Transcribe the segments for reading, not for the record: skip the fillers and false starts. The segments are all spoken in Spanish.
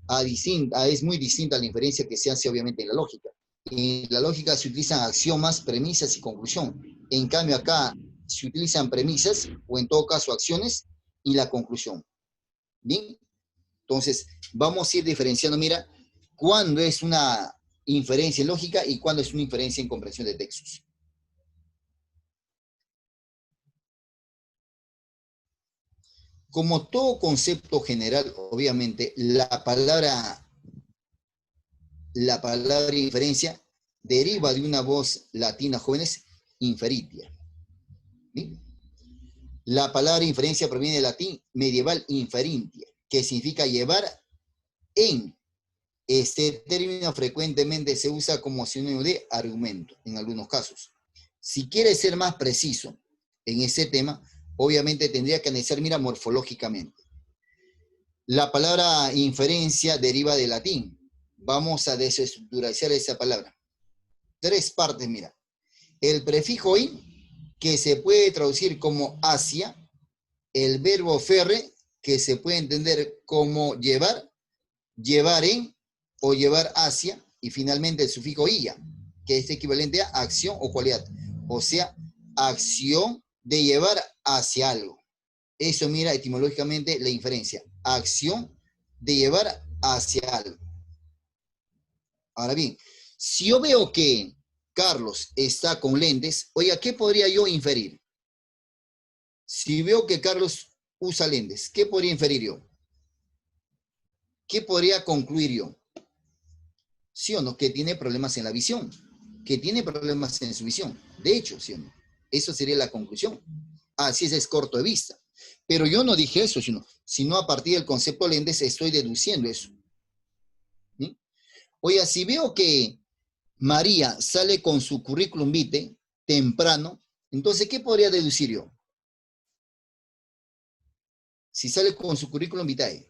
es muy distinta a la inferencia que se hace obviamente en la lógica. En la lógica se utilizan axiomas, premisas y conclusión. En cambio acá se utilizan premisas, o en todo caso acciones, y la conclusión. ¿Bien? Entonces, vamos a ir diferenciando, mira, cuándo es una inferencia en lógica y cuándo es una inferencia en comprensión de textos. Como todo concepto general, obviamente, la palabra inferencia deriva de una voz latina, jóvenes, inferitia. ¿Sí? La palabra inferencia proviene del latín medieval inferintia, que significa llevar en. Este término frecuentemente se usa como sinónimo de argumento, en algunos casos. Si quieres ser más preciso en ese tema, obviamente tendría que analizar, mira, morfológicamente. La palabra inferencia deriva del latín. Vamos a desestructurar esa palabra. 3 partes, mira. El prefijo in, que se puede traducir como hacia, el verbo ferre, que se puede entender como llevar, llevar en o llevar hacia, y finalmente el sufijo ia, que es equivalente a acción o cualidad. O sea, acción de llevar hacia algo. Eso mira etimológicamente la inferencia. Acción de llevar hacia algo. Ahora bien, si yo veo que Carlos está con lentes, oiga, ¿qué podría yo inferir? Si veo que Carlos usa lentes, ¿qué podría inferir yo? ¿Qué podría concluir yo? ¿Sí o no? Que tiene problemas en la visión, que tiene problemas en su visión. De hecho, ¿sí o no? Eso sería la conclusión. Así es corto de vista. Pero yo no dije eso, sino a partir del concepto lentes estoy deduciendo eso. ¿Sí? Oiga, si veo que María sale con su currículum vitae temprano, entonces, ¿qué podría deducir yo? Si sale con su currículum vitae.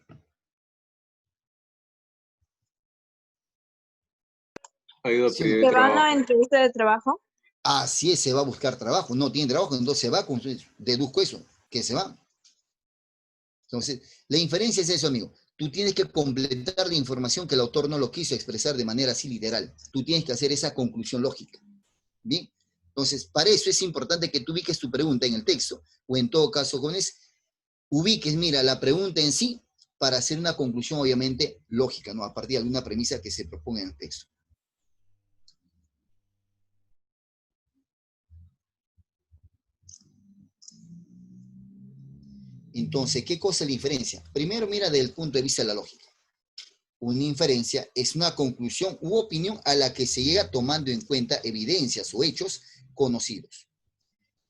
Ha ido a ¿Sí o no? pedir ¿Que van trabajo. a entrevista de trabajo? Así es, se va a buscar trabajo. No tiene trabajo, entonces se va, deduzco eso, que se va. Entonces, la inferencia es eso, amigo. Tú tienes que completar la información que el autor no lo quiso expresar de manera así literal. Tú tienes que hacer esa conclusión lógica. ¿Bien? Entonces, para eso es importante que tú ubiques tu pregunta en el texto, o en todo caso, jóvenes, ubiques, mira, la pregunta en sí para hacer una conclusión, obviamente, lógica, ¿no? A partir de alguna premisa que se proponga en el texto. Entonces, ¿qué cosa es la inferencia? Primero, mira, desde el punto de vista de la lógica. Una inferencia es una conclusión u opinión a la que se llega tomando en cuenta evidencias o hechos conocidos.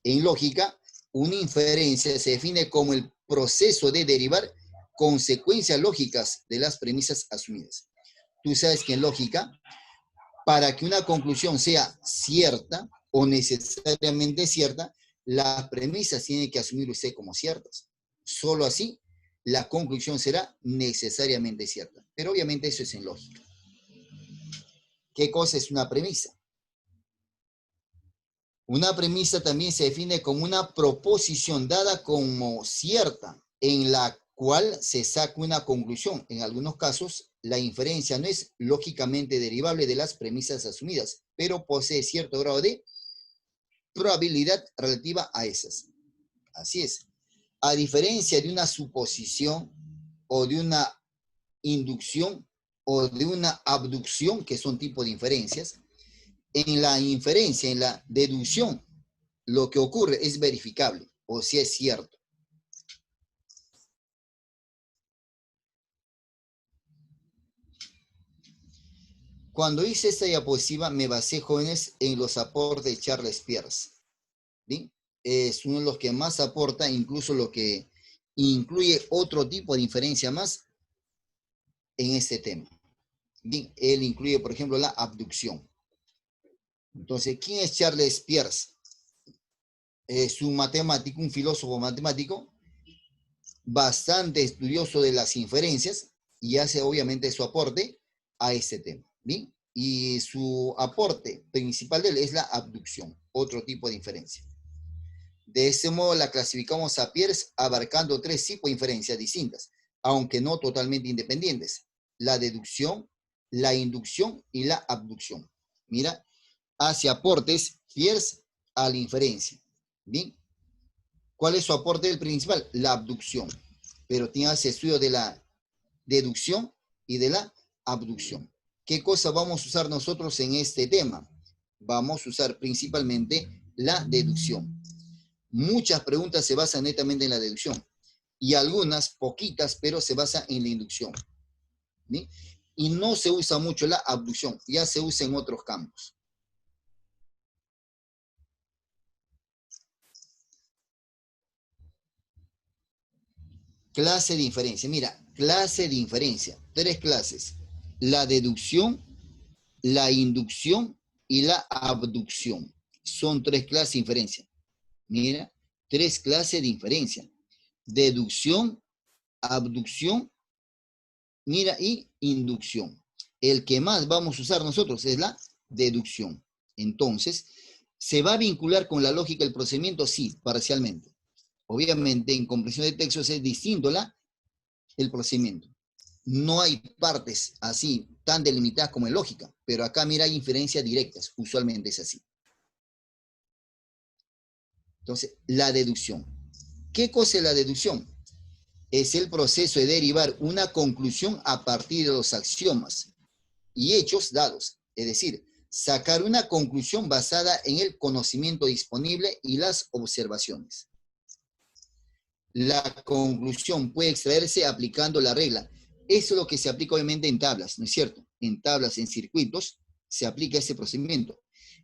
En lógica, una inferencia se define como el proceso de derivar consecuencias lógicas de las premisas asumidas. Tú sabes que en lógica, para que una conclusión sea cierta o necesariamente cierta, las premisas tienen que asumirse como ciertas. Solo así la conclusión será necesariamente cierta. Pero obviamente eso es en lógica. ¿Qué cosa es una premisa? Una premisa también se define como una proposición dada como cierta, en la cual se saca una conclusión. En algunos casos, la inferencia no es lógicamente derivable de las premisas asumidas, pero posee cierto grado de probabilidad relativa a esas. Así es. A diferencia de una suposición o de una inducción o de una abducción, que son tipos de inferencias, en la inferencia, en la deducción, lo que ocurre es verificable, o si es cierto. Cuando hice esta diapositiva, me basé, jóvenes, en los aportes de Charles Peirce. ¿Bien? Es uno de los que más aporta, incluso lo que incluye otro tipo de inferencia más en este tema. Bien, él incluye, por ejemplo, la abducción. Entonces, ¿quién es Charles Peirce? Es un matemático, un filósofo matemático, bastante estudioso de las inferencias y hace obviamente su aporte a este tema. ¿Bien? Y su aporte principal de él es la abducción, otro tipo de inferencia. De ese modo la clasificamos a Peirce abarcando 3 tipos de inferencias distintas, aunque no totalmente independientes. la deducción, la inducción y la abducción. Mira, hace aportes Peirce a la inferencia. Bien, ¿cuál es su aporte principal? La abducción. Pero tiene ese estudio de la deducción y de la abducción. ¿Qué cosa vamos a usar nosotros en este tema? Vamos a usar principalmente la deducción. Muchas preguntas se basan netamente en la deducción y algunas, poquitas, pero se basan en la inducción. ¿Sí? Y no se usa mucho la abducción, ya se usa en otros campos. Clase de inferencia. Mira, clase de inferencia. 3 clases. La deducción, la inducción y la abducción. Son 3 clases de inferencia. Mira, 3 clases de inferencia. Deducción, abducción, mira, y inducción. El que más vamos a usar nosotros es la deducción. Entonces, ¿se va a vincular con la lógica del procedimiento? Sí, parcialmente. Obviamente, en comprensión de textos es distinto el procedimiento. No hay partes así tan delimitadas como en lógica, pero acá mira hay inferencias directas, usualmente es así. Entonces, la deducción. ¿Qué cosa es la deducción? Es el proceso de derivar una conclusión a partir de los axiomas y hechos dados, es decir, sacar una conclusión basada en el conocimiento disponible y las observaciones. La conclusión puede extraerse aplicando la regla. Eso es lo que se aplica obviamente en tablas, ¿no es cierto? En tablas, en circuitos, se aplica ese procedimiento.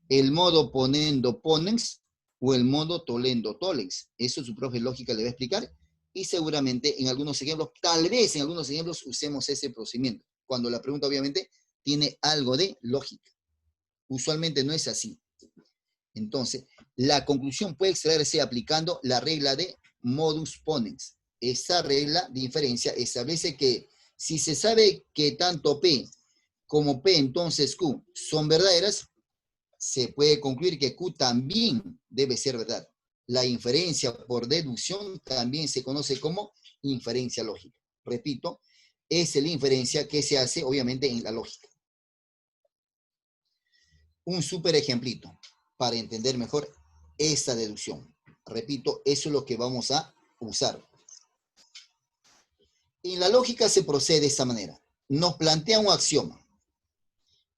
El modo ponendo ponens o el modo tolendo tolens. Eso su profe lógica le va a explicar y seguramente en algunos ejemplos, tal vez en algunos ejemplos usemos ese procedimiento. Cuando la pregunta obviamente tiene algo de lógica. Usualmente no es así. Entonces, la conclusión puede extraerse aplicando la regla de modus ponens. Esa regla de inferencia establece que si se sabe que tanto P como P entonces Q son verdaderas, se puede concluir que Q también debe ser verdad. La inferencia por deducción también se conoce como inferencia lógica. Repito, es la inferencia que se hace obviamente en la lógica. Un súper ejemplito para entender mejor esta deducción. Repito, eso es lo que vamos a usar. En la lógica se procede de esta manera. Nos plantea un axioma.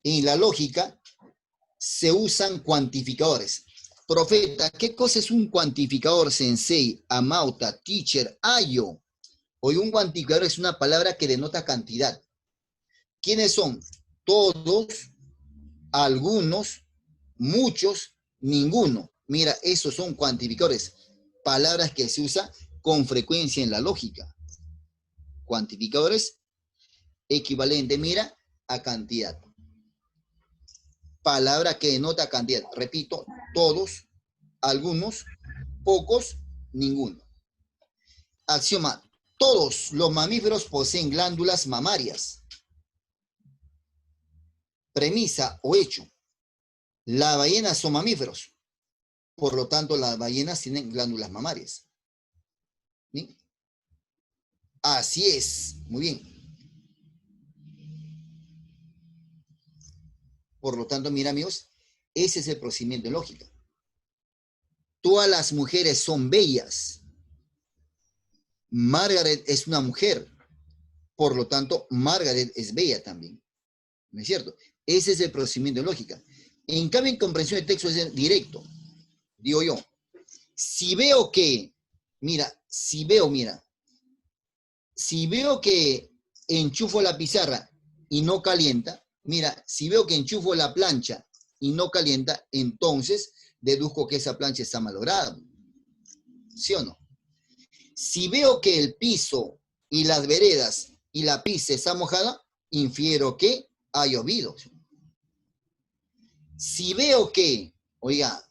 En la lógica se usan cuantificadores. Profeta, ¿qué cosa es un cuantificador, sensei, amauta, teacher, ayo? Hoy un cuantificador es una palabra que denota cantidad. ¿Quiénes son? Todos, algunos, muchos, ninguno. Mira, esos son cuantificadores. Palabras que se usan con frecuencia en la lógica. Cuantificadores equivalente, mira, a cantidad. Palabra que denota cantidad. Repito, todos, algunos, pocos, ninguno. Axioma, todos los mamíferos poseen glándulas mamarias. Premisa o hecho, las ballenas son mamíferos. Por lo tanto, las ballenas tienen glándulas mamarias. ¿Sí? Así es. Muy bien. Por lo tanto, mira, amigos, ese es el procedimiento en lógica. Todas las mujeres son bellas. Margaret es una mujer. Por lo tanto, Margaret es bella también. ¿No es cierto? Ese es el procedimiento en lógica. En cambio, en comprensión de texto es directo. Digo yo, si veo que, si veo que enchufo la pizarra y no calienta, si veo que enchufo la plancha y no calienta, entonces deduzco que esa plancha está malograda. ¿Sí o no? Si veo que el piso y las veredas y la pista está mojada, infiero que ha llovido. Si veo que, oiga,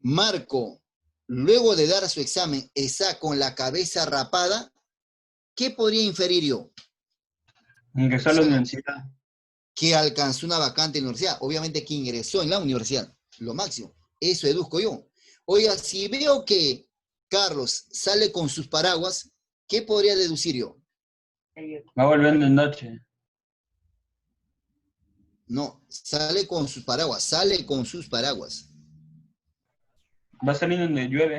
Marco, luego de dar su examen, está con la cabeza rapada, ¿qué podría inferir yo? Ingresó a la universidad. Que alcanzó una vacante en la universidad. Obviamente que ingresó en la universidad, lo máximo. Eso deduzco yo. Oiga, si veo que Carlos sale con sus paraguas, ¿qué podría deducir yo? Va volviendo en noche. No, sale con sus paraguas, sale con sus paraguas. Va saliendo donde llueve.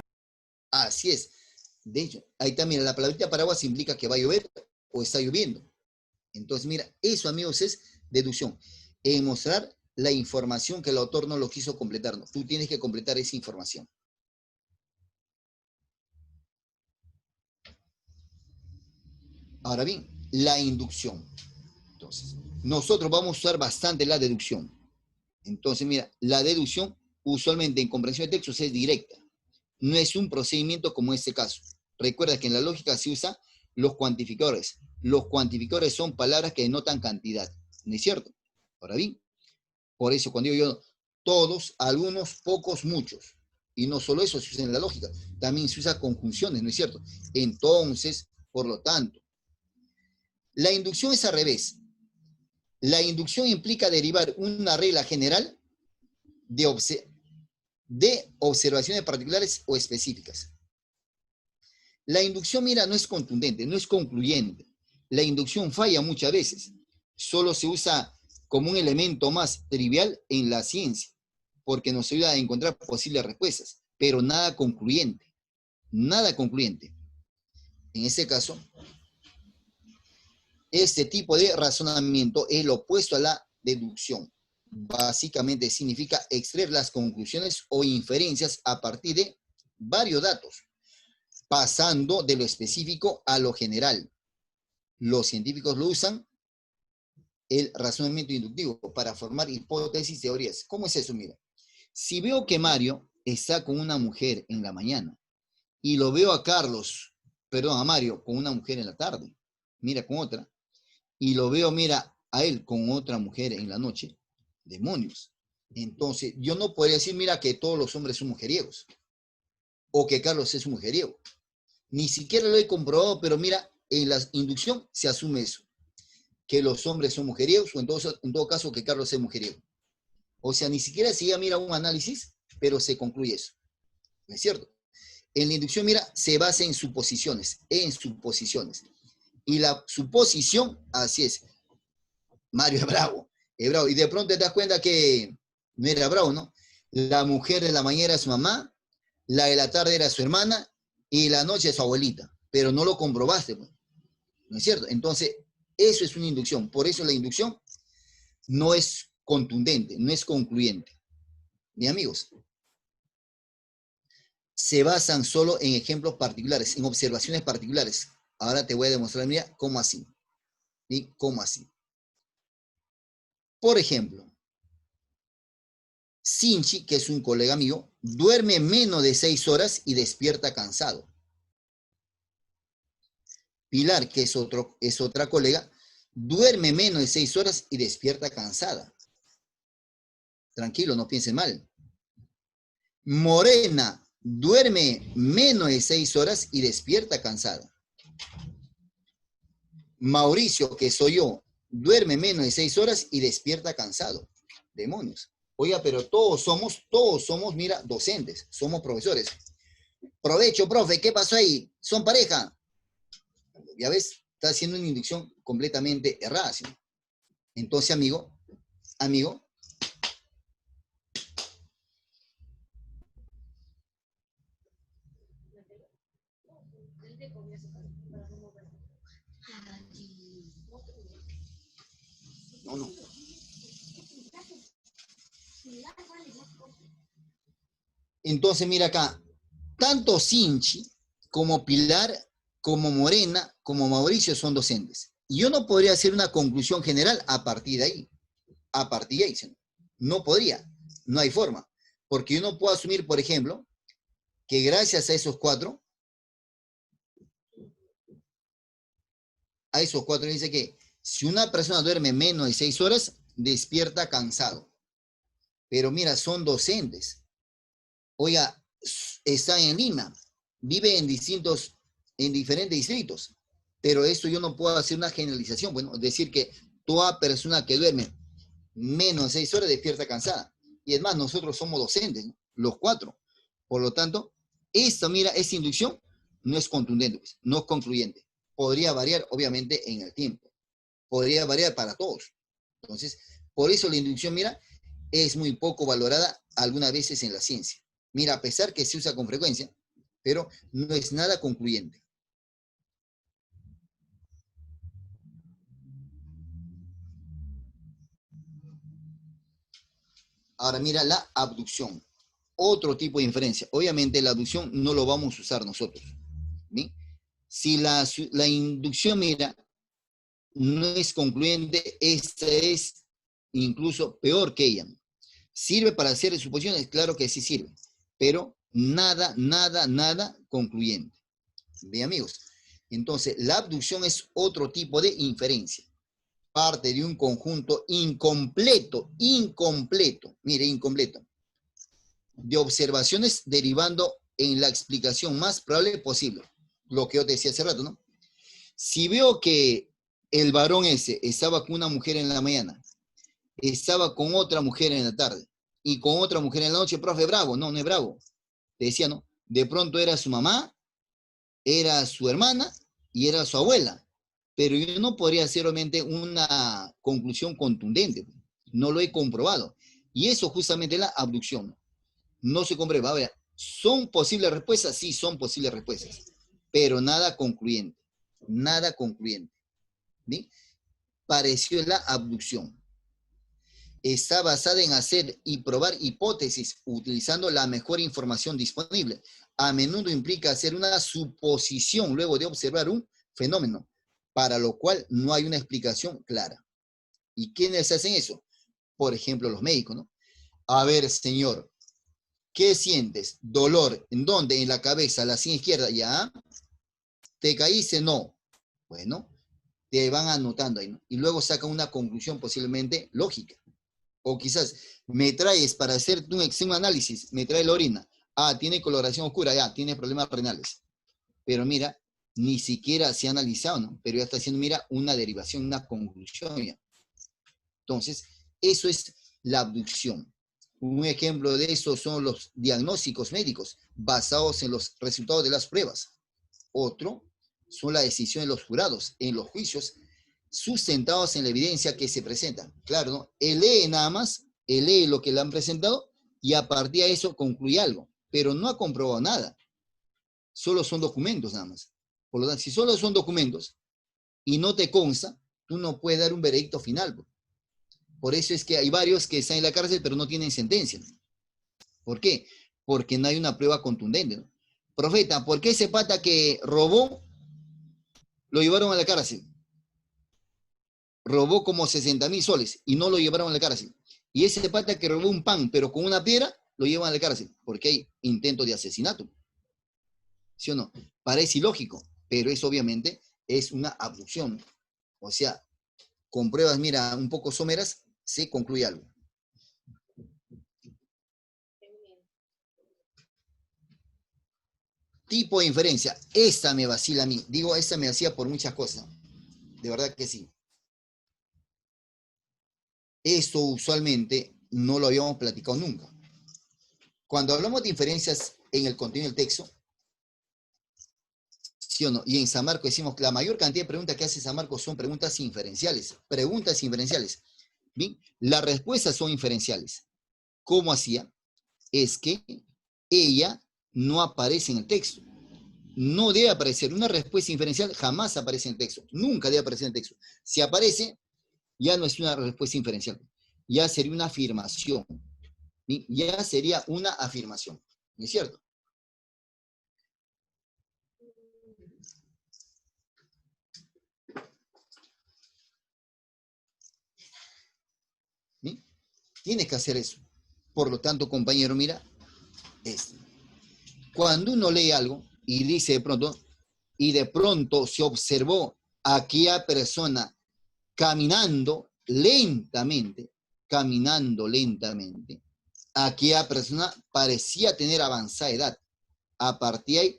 Así es. De hecho, ahí está, mira, la palabrita paraguas implica que va a llover o está lloviendo. Entonces, mira, eso, amigos, es deducción. En mostrar la información que el autor no lo quiso completar. ¿No? Tú tienes que completar esa información. Ahora bien, la inducción. Entonces, nosotros vamos a usar bastante la deducción. Entonces, mira, la deducción usualmente en comprensión de textos es directa. No es un procedimiento como este caso. Recuerda que en la lógica se usa los cuantificadores. Los cuantificadores son palabras que denotan cantidad. ¿No es cierto? Ahora bien, por eso cuando digo yo todos, algunos, pocos, muchos. Y no solo eso se usa en la lógica, también se usa conjunciones, ¿no es cierto? Entonces, por lo tanto, la inducción es al revés. La inducción implica derivar una regla general de observaciones particulares o específicas. La inducción, mira, no es contundente, no es concluyente. La inducción falla muchas veces. Solo se usa como un elemento más trivial en la ciencia, porque nos ayuda a encontrar posibles respuestas, pero nada concluyente. Nada concluyente. En este caso, este tipo de razonamiento es lo opuesto a la deducción. Básicamente significa extraer las conclusiones o inferencias a partir de varios datos, pasando de lo específico a lo general. Los científicos lo usan, el razonamiento inductivo, para formar hipótesis, teorías. ¿Cómo es eso? Mira, si veo que Mario está con una mujer en la mañana y lo veo a Mario con una mujer en la tarde, mira, con otra, y lo veo, mira, a él con otra mujer en la noche, demonios. Entonces, yo no podría decir, mira, que todos los hombres son mujeriegos, o que Carlos es un mujeriego. Ni siquiera lo he comprobado, pero mira, en la inducción se asume eso, que los hombres son mujeriegos, o en todo caso que Carlos es mujeriego. O sea, ni siquiera se llega, mira, un análisis, pero se concluye eso. ¿No es cierto? En la inducción, mira, se basa en suposiciones. Y la suposición, así es, Mario es bravo, es bravo. Y de pronto te das cuenta que no era bravo, ¿no? La mujer de la mañana era su mamá, la de la tarde era su hermana y la noche su abuelita. Pero no lo comprobaste, pues. ¿No es cierto? Entonces, eso es una inducción. Por eso la inducción no es contundente, no es concluyente. Mis amigos, se basan solo en ejemplos particulares, en observaciones particulares. Ahora te voy a demostrar, mira, cómo así. ¿Sí? ¿Cómo así? Por ejemplo, Sinchi, que es un colega mío, duerme menos de 6 horas y despierta cansado. Pilar, que es otra colega, duerme menos de 6 horas y despierta cansada. Tranquilo, no piensen mal. Morena duerme menos de 6 horas y despierta cansada. Mauricio, que soy yo, duerme menos de 6 horas y despierta cansado. Demonios. Oiga, pero todos somos, mira, docentes, somos profesores. Provecho, profe, ¿qué pasó ahí? ¿Son pareja? Ya ves, está haciendo una inducción completamente errada. ¿Sí? Entonces, amigo, no. Entonces, mira acá, tanto Sinchi como Pilar, como Morena, como Mauricio son docentes. Y yo no podría hacer una conclusión general a partir de ahí. A partir de ahí, no podría, no hay forma. Porque yo no puedo asumir, por ejemplo, que gracias a esos cuatro dice que si una persona duerme menos de 6 horas, despierta cansado. Pero mira, son docentes. Oiga, están en Lima, vive en diferentes distritos. Pero eso yo no puedo hacer una generalización. Bueno, decir que toda persona que duerme menos de 6 horas despierta cansada. Y es más, nosotros somos docentes, ¿no? Los cuatro. Por lo tanto, esta inducción no es contundente, pues, no es concluyente. podría variar, obviamente, en el tiempo. Podría variar para todos. Entonces, por eso la inducción, mira, es muy poco valorada algunas veces en la ciencia. Mira, a pesar que se usa con frecuencia, pero no es nada concluyente. Ahora mira la abducción. Otro tipo de inferencia. Obviamente la abducción no lo vamos a usar nosotros. ¿Sí? Si la inducción, mira, no es concluyente, esta es incluso peor que ella. ¿Sirve para hacer suposiciones? Claro que sí sirve, pero nada, nada, nada concluyente. Bien, amigos. Entonces, la abducción es otro tipo de inferencia. Parte de un conjunto incompleto, mire, incompleto, de observaciones derivando en la explicación más probable posible. Lo que yo te decía hace rato, ¿no? Si veo que el varón ese estaba con una mujer en la mañana, estaba con otra mujer en la tarde y con otra mujer en la noche, profe, bravo, no, no es bravo. Te decía, ¿no? De pronto era su mamá, era su hermana y era su abuela. Pero yo no podría hacer obviamente una conclusión contundente. No lo he comprobado. Y eso justamente es la abducción. No se comprueba. A ver, ¿son posibles respuestas? Sí, son posibles respuestas. Pero nada concluyente. Nada concluyente. ¿Sí? Pareció la abducción. Está basada en hacer y probar hipótesis utilizando la mejor información disponible. A menudo implica hacer una suposición luego de observar un fenómeno, para lo cual no hay una explicación clara. ¿Y quiénes hacen eso? Por ejemplo, los médicos, ¿no? A ver, señor, ¿qué sientes? ¿Dolor? ¿En dónde? En la cabeza, la sien izquierda, ¿ya? ¿Te caíste? No. Bueno, te van anotando ahí, ¿no? Y luego sacan una conclusión posiblemente lógica. O quizás me traes para hacerte un análisis, me trae la orina. Ah, tiene coloración oscura, ya, tiene problemas renales. Pero mira, ni siquiera se ha analizado, ¿no? Pero ya está haciendo, mira, una derivación, una conclusión ya. Entonces, eso es la abducción. Un ejemplo de eso son los diagnósticos médicos basados en los resultados de las pruebas. Otro son las decisiones de los jurados en los juicios sustentados en la evidencia que se presenta. Claro, ¿no? Él lee nada más, él lee lo que le han presentado y a partir de eso concluye algo, pero no ha comprobado nada. Solo son documentos nada más. Por lo tanto, si solo son documentos y no te consta, tú no puedes dar un veredicto final. Por eso es que hay varios que están en la cárcel pero no tienen sentencia. ¿Por qué? Porque no hay una prueba contundente, ¿no? Profeta, ¿por qué ese pata que robó lo llevaron a la cárcel? Robó como 60,000 soles y no lo llevaron a la cárcel. Y ese pata que robó un pan, pero con una piedra, lo llevan a la cárcel, porque hay intento de asesinato. ¿Sí o no? Parece ilógico, pero eso obviamente es una abducción. O sea, con pruebas, mira, un poco someras, se concluye algo. Tipo de inferencia. Esta me vacila a mí. Digo, esta me hacía por muchas cosas. De verdad que sí. Esto usualmente no lo habíamos platicado nunca. Cuando hablamos de inferencias en el contenido del texto, ¿sí o no? Y en San Marcos decimos que la mayor cantidad de preguntas que hace San Marcos son preguntas inferenciales. Preguntas inferenciales. ¿Bien? Las respuestas son inferenciales. ¿Cómo hacía? Es que ella no aparece en el texto. No debe aparecer. Una respuesta inferencial jamás aparece en el texto. Nunca debe aparecer en el texto. Si aparece, ya no es una respuesta inferencial. Ya sería una afirmación. ¿Sí? Ya sería una afirmación. ¿No es cierto? ¿Sí? Tienes que hacer eso. Por lo tanto, compañero, mira, cuando uno lee algo y dice de pronto se observó a aquella persona caminando lentamente, aquella persona parecía tener avanzada edad. A partir de ahí,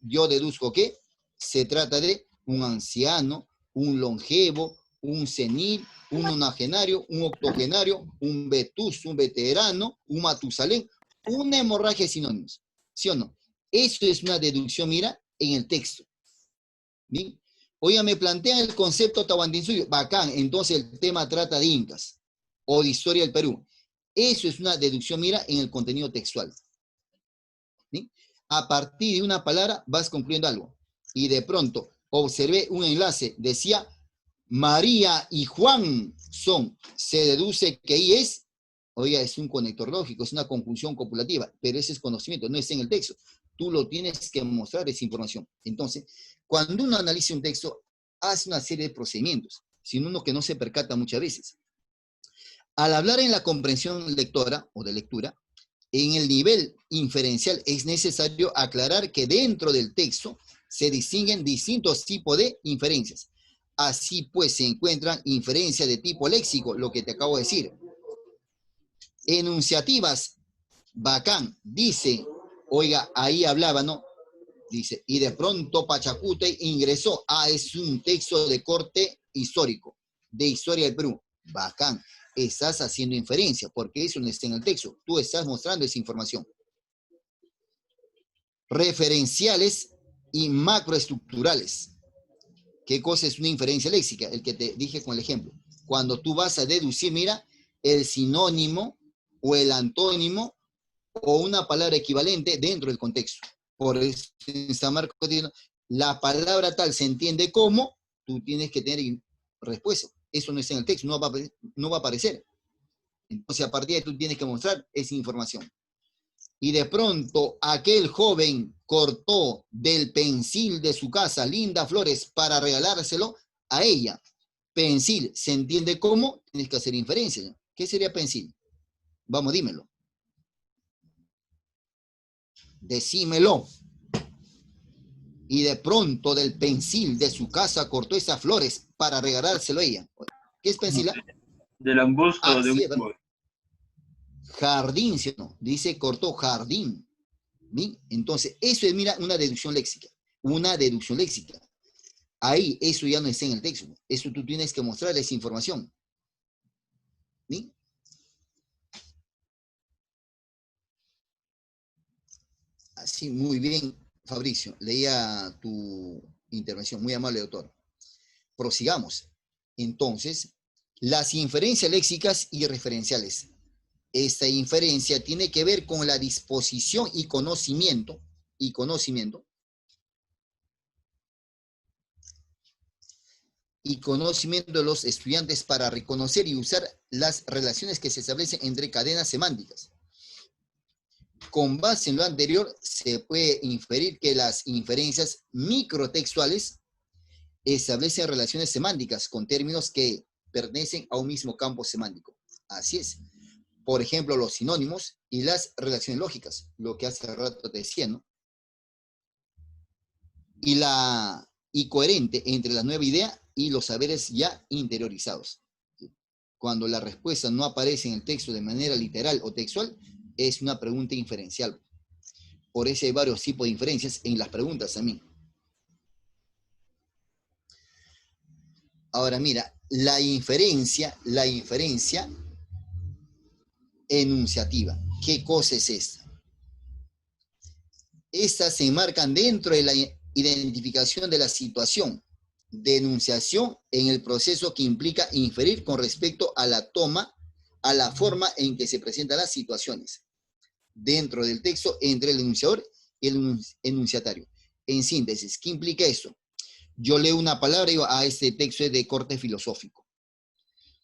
yo deduzco que se trata de un anciano, un longevo, un senil, un nonagenario, un octogenario, un vetusto, un veterano, un matusalén, una hemorragia de sinónimos. ¿Sí o no? Eso es una deducción, mira, en el texto. ¿Bien? Oiga, me plantean el concepto Tahuantinsuyo. Bacán, entonces el tema trata de incas o de historia del Perú. Eso es una deducción, mira, en el contenido textual. ¿Sí? A partir de una palabra vas concluyendo algo. Y de pronto observé un enlace, decía María y Juan son. Se deduce que ahí es, oiga, es un conector lógico, es una conjunción copulativa, pero ese es conocimiento, no está en el texto. Tú lo tienes que mostrar esa información. Entonces, cuando uno analiza un texto, hace una serie de procedimientos, sino uno que no se percata muchas veces. Al hablar en la comprensión lectora o de lectura, en el nivel inferencial es necesario aclarar que dentro del texto se distinguen distintos tipos de inferencias. Así pues se encuentran inferencias de tipo léxico, lo que te acabo de decir. Enunciativas, bacán, dice, oiga, ahí hablaba, ¿no? Dice, y de pronto Pachacute ingresó. Es un texto de corte histórico, de historia del Perú. Bacán. Estás haciendo inferencia, porque eso no está en el texto. Tú estás mostrando esa información. Referenciales y macroestructurales. ¿Qué cosa es una inferencia léxica? El que te dije con el ejemplo. Cuando tú vas a deducir, mira, el sinónimo o el antónimo o una palabra equivalente dentro del contexto. Por eso, en San Marcos, la palabra tal se entiende como, tú tienes que tener respuesta. Eso no está en el texto, no va a aparecer. Entonces, a partir de ahí tú tienes que mostrar esa información. Y de pronto, aquel joven cortó del pensil de su casa lindas flores para regalárselo a ella. Pensil, ¿se entiende cómo? Tienes que hacer inferencia. ¿Qué sería pensil? Vamos, dímelo. Decímelo. Y de pronto del pensil de su casa cortó esas flores para regalárselo a ella. ¿Qué es pensila? Del arbusto de un Sí, jardín, ¿sí o no? Dice cortó jardín. ¿Sí? Entonces, eso es, mira, una deducción léxica. Una deducción léxica. Ahí, eso ya no está en el texto. Eso tú tienes que mostrar esa información. ¿Sí? Así, muy bien, Fabricio. Leía tu intervención. Muy amable, doctor. Prosigamos. Entonces, las inferencias léxicas y referenciales. Esta inferencia tiene que ver con la disposición y conocimiento de los estudiantes para reconocer y usar las relaciones que se establecen entre cadenas semánticas. Con base en lo anterior, se puede inferir que las inferencias microtextuales establecen relaciones semánticas con términos que pertenecen a un mismo campo semántico. Así es. Por ejemplo, los sinónimos y las relaciones lógicas, lo que hace rato te decía, ¿no? Y coherente entre la nueva idea y los saberes ya interiorizados. Cuando la respuesta no aparece en el texto de manera literal o textual, es una pregunta inferencial. Por eso hay varios tipos de inferencias en las preguntas también. Ahora mira, la inferencia enunciativa. ¿Qué cosa es esta? Estas se enmarcan dentro de la identificación de la situación, de enunciación en el proceso que implica inferir con respecto a la toma, a la forma en que se presentan las situaciones dentro del texto entre el enunciador y el enunciatario. En síntesis, ¿qué implica eso? Yo leo una palabra y digo, este texto es de corte filosófico.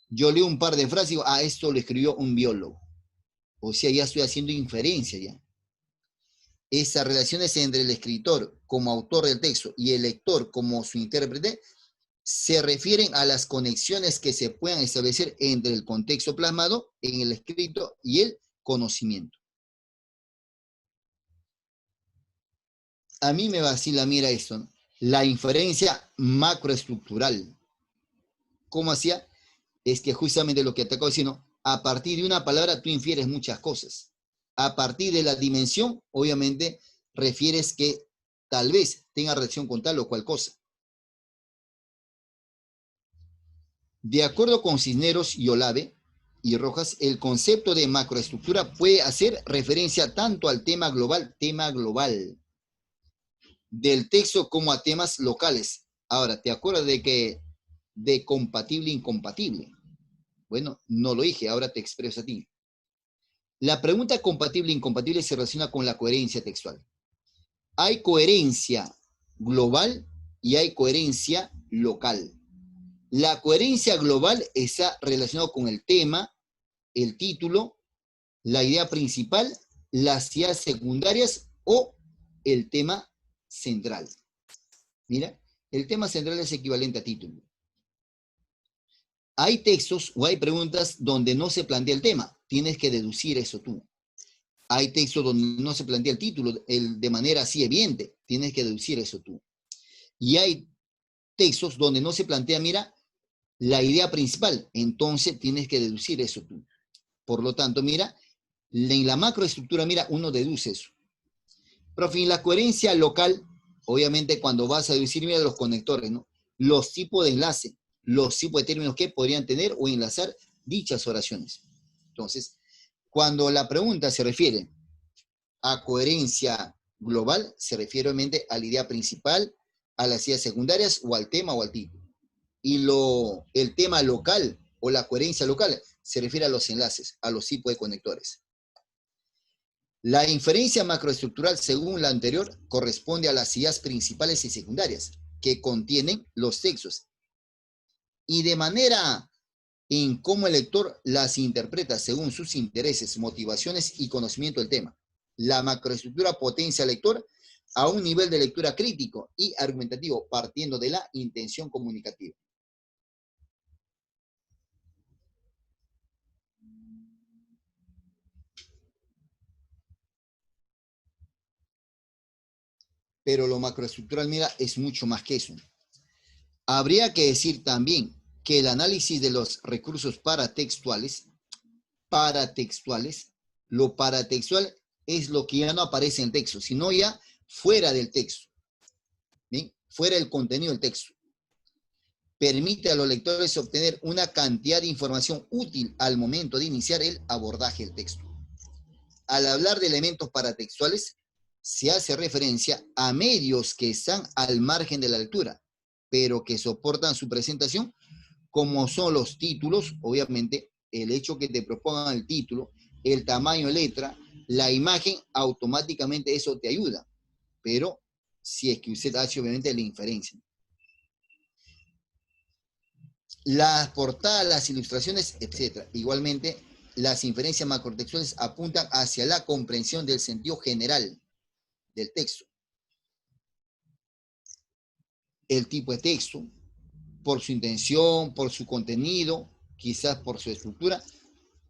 Yo leo un par de frases y digo, esto lo escribió un biólogo. O sea, ya estoy haciendo inferencia ya. Esas relaciones entre el escritor como autor del texto y el lector como su intérprete se refieren a las conexiones que se puedan establecer entre el contexto plasmado en el escrito y el conocimiento. A mí me vacila, mira esto, ¿no? La inferencia macroestructural. ¿Cómo hacía? Es que justamente lo que te acabo de decir, ¿no? A partir de una palabra tú infieres muchas cosas. A partir de la dimensión, obviamente, refieres que tal vez tenga relación con tal o cual cosa. De acuerdo con Cisneros y Olave y Rojas, el concepto de macroestructura puede hacer referencia tanto al tema global, del texto como a temas locales, Ahora, ¿te acuerdas de que de compatible e incompatible? Bueno, no lo dije, ahora te expreso a ti. La pregunta compatible e incompatible se relaciona con la coherencia textual. Hay coherencia global y hay coherencia local. La coherencia global está relacionada con el tema, el título, la idea principal, las ideas secundarias o el tema central. Mira, el tema central es equivalente a título. Hay textos o hay preguntas donde no se plantea el tema. Tienes que deducir eso tú. Hay textos donde no se plantea el título de manera así evidente. Tienes que deducir eso tú. Y hay textos donde no se plantea, mira, la idea principal. Entonces tienes que deducir eso tú. Por lo tanto, mira, en la macroestructura, mira, uno deduce eso. Profe, en la coherencia local, obviamente cuando vas a deducir, mira, los conectores, ¿no? Los tipos de enlace, los tipos de términos que podrían tener o enlazar dichas oraciones. Entonces, cuando la pregunta se refiere a coherencia global, se refiere obviamente a la idea principal, a las ideas secundarias o al tema o al título. Y el tema local o la coherencia local se refiere a los enlaces, a los tipos de conectores. La inferencia macroestructural, según la anterior, corresponde a las ideas principales y secundarias que contienen los textos y de manera en cómo el lector las interpreta según sus intereses, motivaciones y conocimiento del tema. La macroestructura potencia al lector a un nivel de lectura crítico y argumentativo, partiendo de la intención comunicativa. Pero lo macroestructural, mira, es mucho más que eso. Habría que decir también que el análisis de los recursos paratextuales, lo paratextual es lo que ya no aparece en el texto, sino ya fuera del texto, ¿bien? Fuera del contenido del texto. Permite a los lectores obtener una cantidad de información útil al momento de iniciar el abordaje del texto. Al hablar de elementos paratextuales, se hace referencia a medios que están al margen de la lectura, pero que soportan su presentación, como son los títulos, obviamente, el hecho que te propongan el título, el tamaño de letra, la imagen, automáticamente eso te ayuda. Pero si es que usted hace, obviamente, la inferencia. Las portadas, las ilustraciones, etc. Igualmente, las inferencias macrotextuales apuntan hacia la comprensión del sentido general del texto. El tipo de texto, por su intención, por su contenido, quizás por su estructura,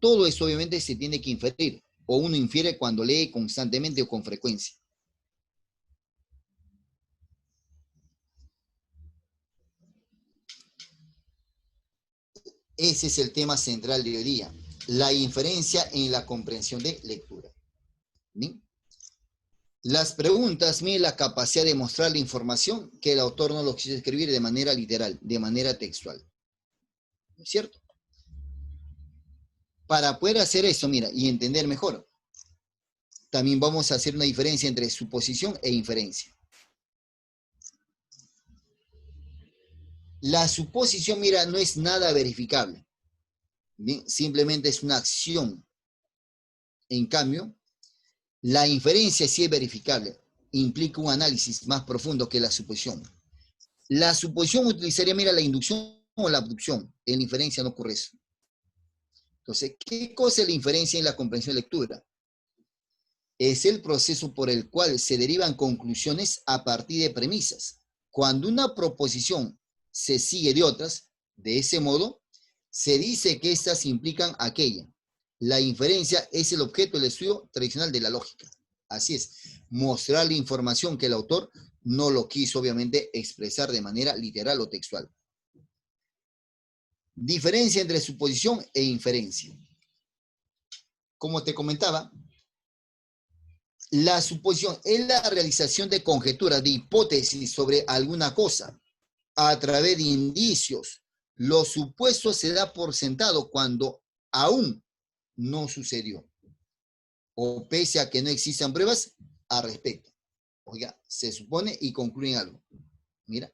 todo eso obviamente se tiene que inferir, o uno infiere cuando lee constantemente o con frecuencia. Ese es el tema central de hoy día, la inferencia en la comprensión de lectura. ¿Bien? Las preguntas miden la capacidad de mostrar la información que el autor no lo quiso escribir de manera literal, de manera textual. ¿No es cierto? Para poder hacer eso, mira, y entender mejor, también vamos a hacer una diferencia entre suposición e inferencia. La suposición, mira, no es nada verificable. ¿Bien? Simplemente es una acción. En cambio, la inferencia sí es verificable. Implica un análisis más profundo que la suposición. La suposición utilizaría, mira, la inducción o la abducción. En la inferencia no ocurre eso. Entonces, ¿qué cosa es la inferencia en la comprensión de lectura? Es el proceso por el cual se derivan conclusiones a partir de premisas. Cuando una proposición se sigue de otras, de ese modo, se dice que éstas implican aquella. La inferencia es el objeto del estudio tradicional de la lógica. Así es, mostrar la información que el autor no lo quiso, obviamente, expresar de manera literal o textual. Diferencia entre suposición e inferencia. Como te comentaba, la suposición es la realización de conjeturas, de hipótesis sobre alguna cosa a través de indicios. Lo supuesto se da por sentado cuando aún no sucedió o pese a que no existan pruebas al respecto. Oiga, se supone y concluyen algo. Mira,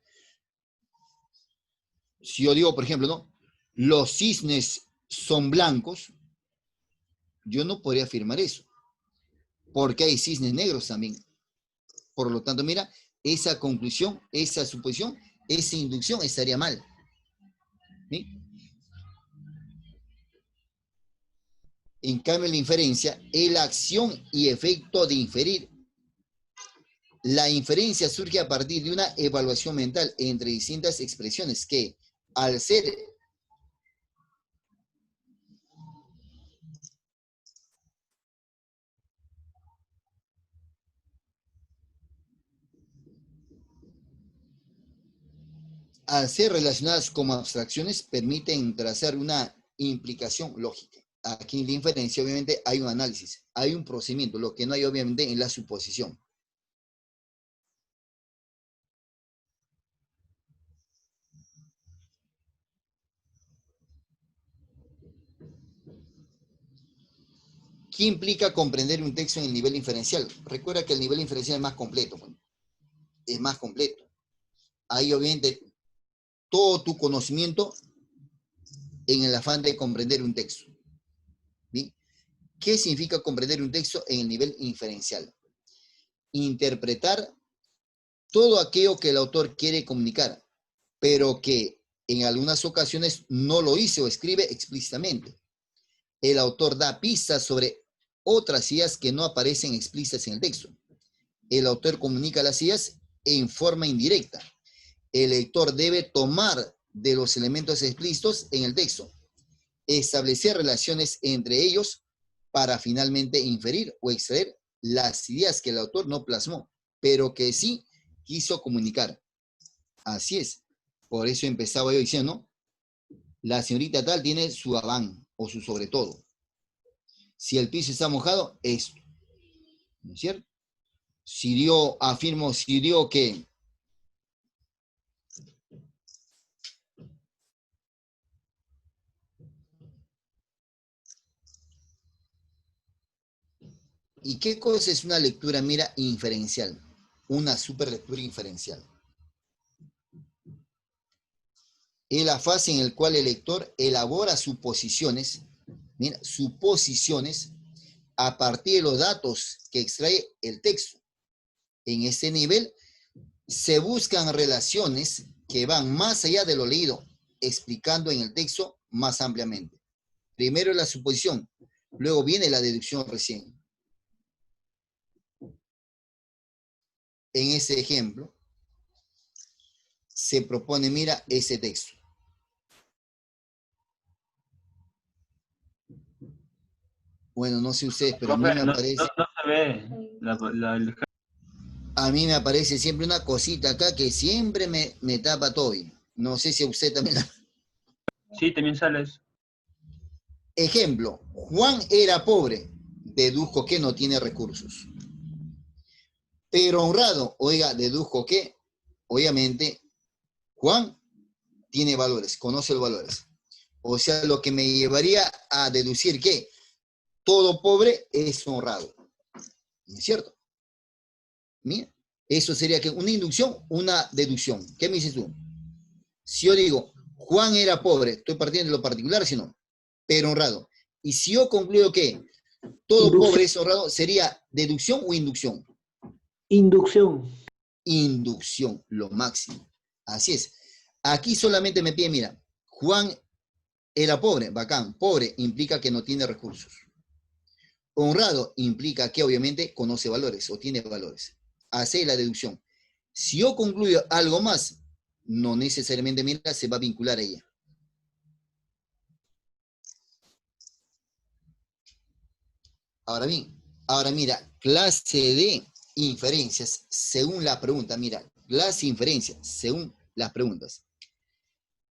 Si yo digo, por ejemplo, ¿no? Los cisnes son blancos, yo no podría afirmar eso, porque hay cisnes negros también. Por lo tanto, mira, esa conclusión, esa suposición, esa inducción estaría mal. ¿Sí? En cambio, la inferencia es la acción y efecto de inferir. La inferencia surge a partir de una evaluación mental entre distintas expresiones que, al ser relacionadas como abstracciones, permiten trazar una implicación lógica. Aquí en la inferencia, obviamente, hay un análisis, hay un procedimiento, lo que no hay, obviamente, en la suposición. ¿Qué implica comprender un texto en el nivel inferencial? Recuerda que el nivel inferencial es más completo. Es más completo. Ahí, obviamente, todo tu conocimiento en el afán de comprender un texto. ¿Bien? ¿Qué significa comprender un texto en el nivel inferencial? Interpretar todo aquello que el autor quiere comunicar, pero que en algunas ocasiones no lo hizo o escribe explícitamente. El autor da pistas sobre otras ideas que no aparecen explícitas en el texto. El autor comunica las ideas en forma indirecta. El lector debe tomar de los elementos explícitos en el texto, establecer relaciones entre ellos para finalmente inferir o extraer las ideas que el autor no plasmó, pero que sí quiso comunicar. Así es. Por eso empezaba yo diciendo, ¿no? La señorita tal tiene su abán o su sobre todo. Si el piso está mojado, esto. ¿No es cierto? Si dio que ¿y qué cosa es una lectura, mira, inferencial? Una superlectura inferencial. Es la fase en la cual el lector elabora suposiciones, mira, suposiciones a partir de los datos que extrae el texto. En este nivel se buscan relaciones que van más allá de lo leído, explicando en el texto más ampliamente. Primero la suposición, luego viene la deducción recién. En ese ejemplo, se propone, mira, ese texto. Bueno, no sé ustedes, pero a mí me aparece... No se ve A mí me aparece siempre una cosita acá que siempre me tapa todo. No sé si a usted también la... Sí, también sale eso. Ejemplo, Juan era pobre, dedujo que no tiene recursos. Pero honrado, oiga, dedujo que, obviamente, Juan tiene valores, conoce los valores. O sea, lo que me llevaría a deducir que todo pobre es honrado. ¿No es cierto? Mira, eso sería que una inducción, una deducción. ¿Qué me dices tú? Si yo digo, Juan era pobre, estoy partiendo de lo particular, sino, pero honrado. Y si yo concluyo que todo inducción. Pobre es honrado, ¿sería deducción o inducción? Inducción. Inducción, lo máximo. Así es. Aquí solamente me pide, mira, Juan era pobre, bacán. Pobre implica que no tiene recursos. Honrado implica que obviamente conoce valores o tiene valores. Hace la deducción. Si yo concluyo algo más, no necesariamente, mira, se va a vincular a ella. Ahora bien, ahora mira, clase de inferencias según la pregunta. Mira, clase de inferencias según las preguntas.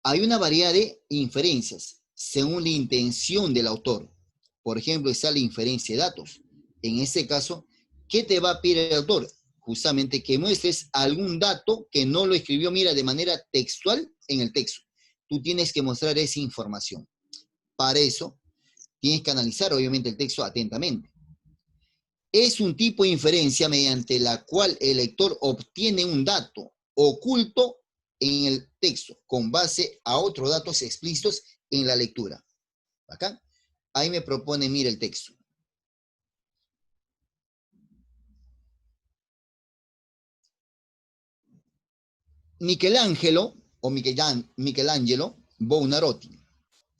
Hay una variedad de inferencias según la intención del autor. Por ejemplo, está la inferencia de datos. En este caso, ¿qué te va a pedir el autor? Justamente que muestres algún dato que no lo escribió, mira, de manera textual en el texto. Tú tienes que mostrar esa información. Para eso, tienes que analizar, obviamente, el texto atentamente. Es un tipo de inferencia mediante la cual el lector obtiene un dato oculto en el texto con base a otros datos explícitos en la lectura. Acá, ahí me propone, mira el texto. Michelangelo, o Michelangelo Buonarroti,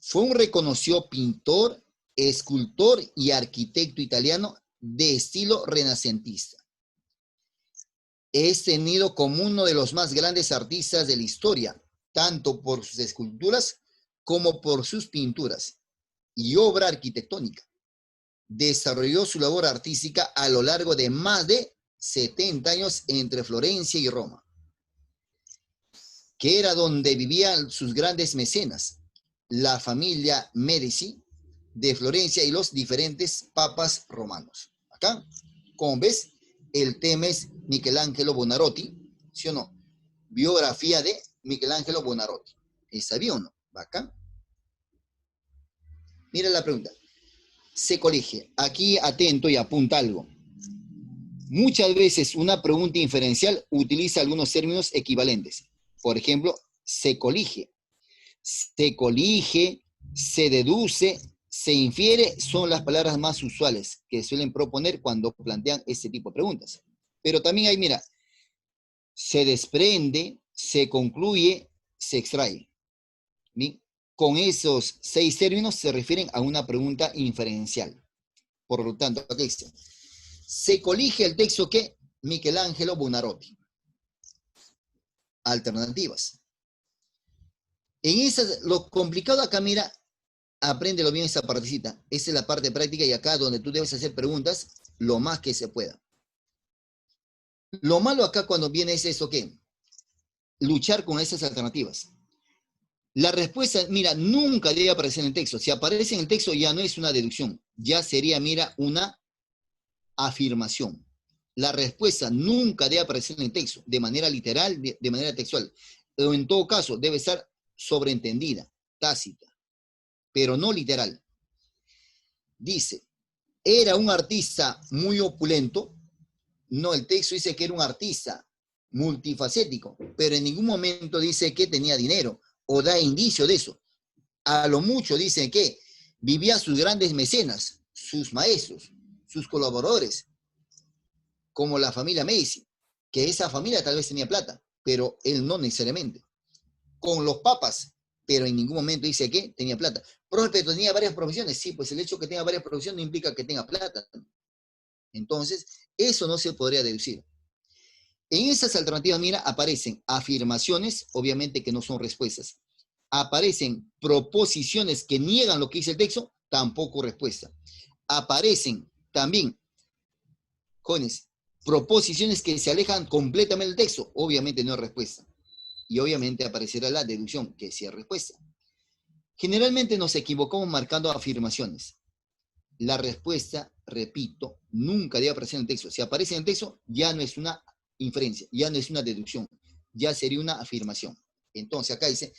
fue un reconocido pintor, escultor y arquitecto italiano de estilo renacentista. Es tenido como uno de los más grandes artistas de la historia, tanto por sus esculturas como por sus pinturas y obra arquitectónica. Desarrolló su labor artística a lo largo de más de 70 años entre Florencia y Roma, que era donde vivían sus grandes mecenas, la familia Medici de Florencia y los diferentes papas romanos. Acá, como ves, el tema es Michelangelo Buonarroti, ¿sí o no? Biografía de Michelangelo Buonarroti. ¿Está bien o no? Acá. Mira la pregunta. Se colige. Aquí atento y apunta algo. Muchas veces una pregunta inferencial utiliza algunos términos equivalentes. Por ejemplo, se colige, se deduce, se infiere, son las palabras más usuales que suelen proponer cuando plantean este tipo de preguntas. Pero también hay, mira, se desprende, se concluye, se extrae. ¿Bien? Con esos 6 términos se refieren a una pregunta inferencial. Por lo tanto, aquí dice, se colige el texto que Michelangelo Buonarroti. Alternativas. En esas, lo complicado acá, mira, apréndelo bien esa partecita. Esa es la parte práctica y acá donde tú debes hacer preguntas lo más que se pueda. Lo malo acá cuando viene es eso, ¿qué? Luchar con esas alternativas. La respuesta, mira, nunca debe aparecer en el texto. Si aparece en el texto ya no es una deducción, ya sería, mira, una afirmación. La respuesta nunca debe aparecer en el texto, de manera literal, de manera textual. O en todo caso, debe estar sobreentendida, tácita, pero no literal. Dice, era un artista muy opulento. No, el texto dice que era un artista multifacético, pero en ningún momento dice que tenía dinero o da indicio de eso. A lo mucho dice que vivía sus grandes mecenas, sus maestros, sus colaboradores, como la familia Medici, que esa familia tal vez tenía plata, pero él no necesariamente. Con los papas, pero en ningún momento dice que tenía plata. Profe, tenía varias profesiones. Sí, pues el hecho de que tenga varias profesiones no implica que tenga plata. Entonces, eso no se podría deducir. En esas alternativas, mira, aparecen afirmaciones, obviamente que no son respuestas. Aparecen proposiciones que niegan lo que dice el texto, tampoco respuesta. Aparecen también, jóvenes, proposiciones que se alejan completamente del texto, obviamente no es respuesta. Y obviamente aparecerá la deducción, que sí es respuesta. Generalmente nos equivocamos marcando afirmaciones. La respuesta, repito, nunca debe aparecer en el texto. Si aparece en el texto, ya no es una inferencia, ya no es una deducción, ya sería una afirmación. Entonces acá dice,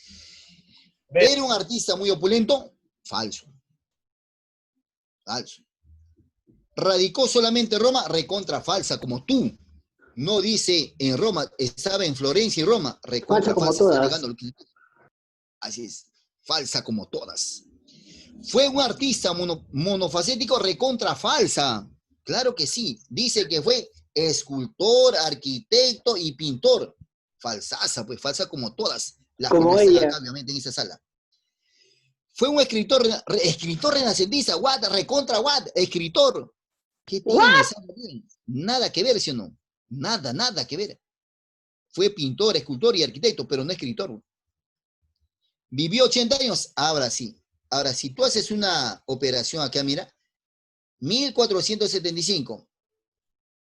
¿era un artista muy opulento? Falso. Falso. ¿Radicó solamente en Roma? Recontra falsa, como tú. No dice en Roma, estaba en Florencia y Roma. Recontra Falsa como falsa, está todas. negando lo que... Así es, falsa como todas. ¿Fue un artista monofacético? Recontra falsa. Claro que sí. Dice que fue escultor, arquitecto y pintor. Falsaza, pues falsa como todas las que Como no están ella. acá, obviamente, en esa sala. Fue un escritor renacentista. What? Recontra what? Escritor. ¿Qué ¿What? tienes? Nada que ver, ¿sí o no? Nada, nada que ver. Fue pintor, escultor y arquitecto, pero no escritor. ¿Vivió 80 años? Ahora sí. Ahora, si tú haces una operación acá, mira, 1475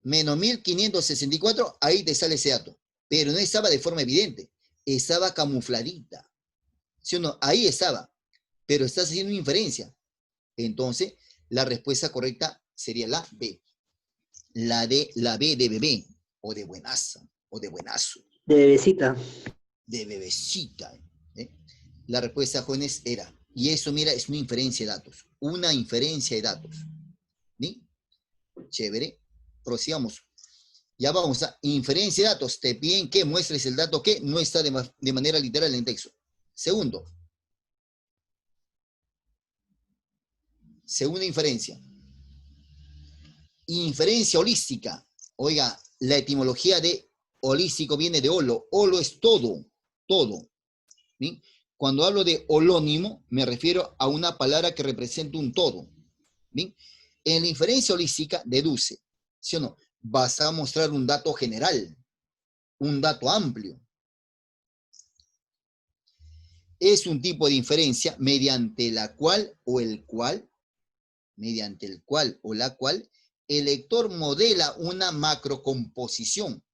menos 1564, ahí te sale ese dato. Pero no estaba de forma evidente, estaba camufladita. ¿Sí o no? Ahí estaba, pero estás haciendo una inferencia. Entonces, la respuesta correcta sería la B. La B de bebé, o de buenaza, o de buenazo, De bebecita. de bebecita. ¿eh? La respuesta, jóvenes, era, y eso, mira, es una inferencia de datos. Una inferencia de datos. ¿Sí? Chévere. Prosigamos. Ya vamos a inferencia de datos. Te piden que muestres el dato que no está de manera literal en el texto. Segundo. Segunda inferencia. Inferencia holística. Oiga, la etimología de holístico viene de holo. Holo es todo, todo. ¿Sí? Cuando hablo de holónimo, me refiero a una palabra que representa un todo. ¿Sí? En la inferencia holística, deduce, ¿sí o no? Vas a mostrar un dato general, un dato amplio. Es un tipo de inferencia mediante la cual o el cual, mediante el cual o la cual, el lector modela una macrocomposición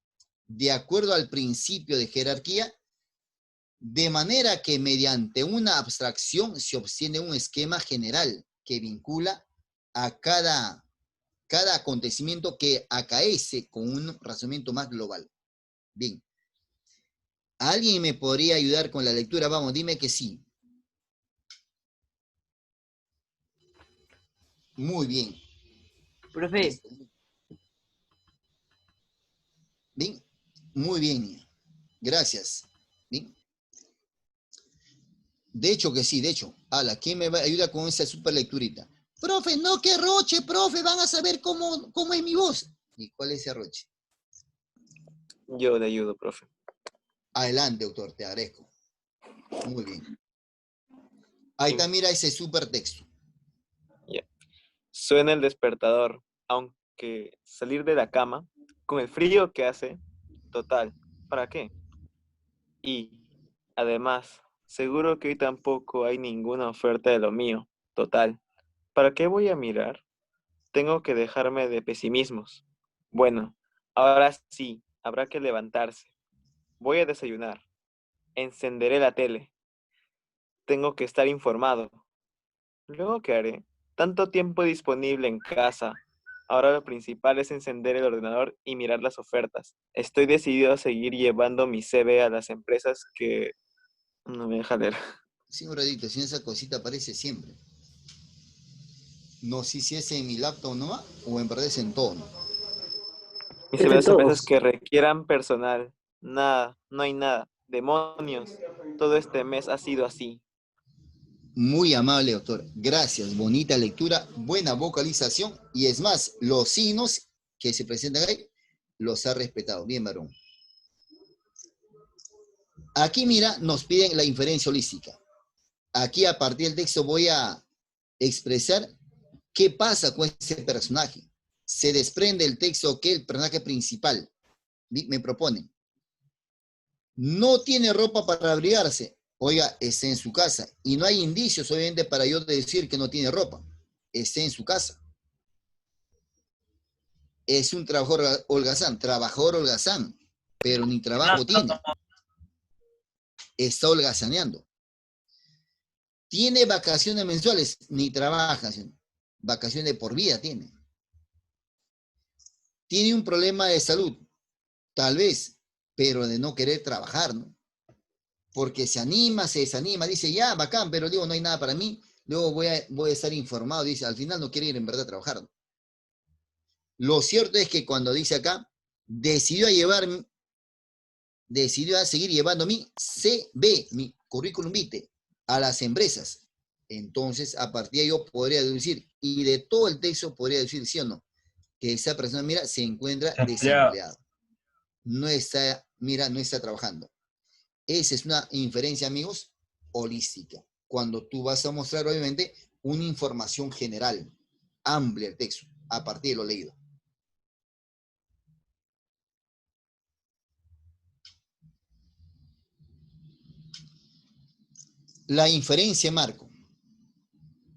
de acuerdo al principio de jerarquía, de manera que mediante una abstracción se obtiene un esquema general que vincula a cada acontecimiento que acaece con un razonamiento más global. Bien. ¿Alguien me podría ayudar con la lectura? Vamos, dime que sí. Muy bien. Profe, Listo. Bien. Muy bien, niña. Gracias. Bien. De hecho que sí, de hecho. Ala, ¿quién me ayuda con esa super lecturita? Profe, no que roche, profe, van a saber cómo es mi voz. ¿Y cuál es ese roche? Yo le ayudo, profe. Adelante, doctor, te agradezco. Muy bien. Ahí está, mira ese super texto. Yeah. Suena el despertador, aunque salir de la cama, con el frío que hace, total, ¿para qué? Y, además, seguro que hoy tampoco hay ninguna oferta de lo mío, total. ¿Para qué voy a mirar? Tengo que dejarme de pesimismos. Bueno, ahora sí, habrá que levantarse. Voy a desayunar. Encenderé la tele. Tengo que estar informado. ¿Luego qué haré? Tanto tiempo disponible en casa. Ahora lo principal es encender el ordenador y mirar las ofertas. Estoy decidido a seguir llevando mi CV a las empresas que... No me deja leer. Sí, un ratito, si esa cosita aparece siempre. No sé si es en mi laptop nomás o en verdad es en todo, ¿no? Mis Es de CVs empresas todos. que requieran personal. Nada, no hay nada. Demonios. Todo este mes ha sido así. Muy amable, doctor. Gracias. Bonita lectura, buena vocalización. Y es más, los signos que se presentan ahí los ha respetado. Bien, varón. Aquí, mira, nos piden la inferencia holística. Aquí, a partir del texto, voy a expresar qué pasa con ese personaje. Se desprende el texto que el personaje principal me propone. No tiene ropa para abrigarse. Oiga, está en su casa. Y no hay indicios, obviamente, para yo decir que no tiene ropa. Está en su casa. Es un trabajador holgazán, pero ni trabajo tiene. Está holgazaneando. Tiene vacaciones mensuales, ni trabaja. Vacaciones por vida tiene. Tiene un problema de salud, tal vez, pero de no querer trabajar, ¿no? Porque se anima, se desanima, dice, ya, bacán, pero digo, no hay nada para mí, luego voy a estar informado, dice, al final no quiere ir en verdad a trabajar, ¿no? Lo cierto es que cuando dice acá, decidió a seguir llevando mi CV, mi currículum vitae, a las empresas. Entonces, a partir de ello podría deducir, y de todo el texto podría decir, sí o no, que esa persona, mira, se encuentra desempleado. No está, mira, no está trabajando. Esa es una inferencia, amigos, holística. Cuando tú vas a mostrar, obviamente, una información general, amplia el texto, a partir de lo leído. La inferencia, Marco,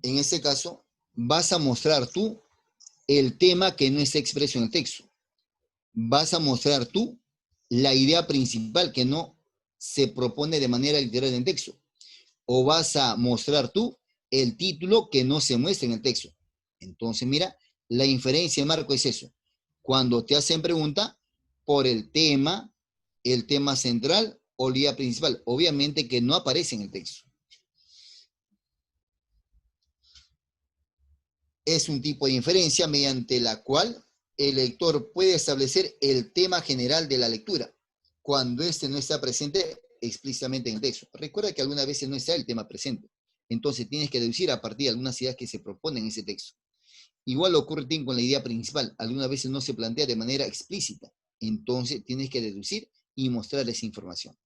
en este caso, vas a mostrar tú el tema que no está expreso en el texto. Vas a mostrar tú la idea principal que no se propone de manera literal en el texto. O vas a mostrar tú el título que no se muestra en el texto. Entonces, mira, la inferencia, Marco, es eso. Cuando te hacen pregunta por el tema central o la idea principal, obviamente que no aparece en el texto. Es un tipo de inferencia mediante la cual el lector puede establecer el tema general de la lectura, cuando este no está presente explícitamente en el texto. Recuerda que algunas veces no está el tema presente. Entonces tienes que deducir a partir de algunas ideas que se proponen en ese texto. Igual ocurre también con la idea principal. Algunas veces no se plantea de manera explícita. Entonces tienes que deducir y mostrar esa información.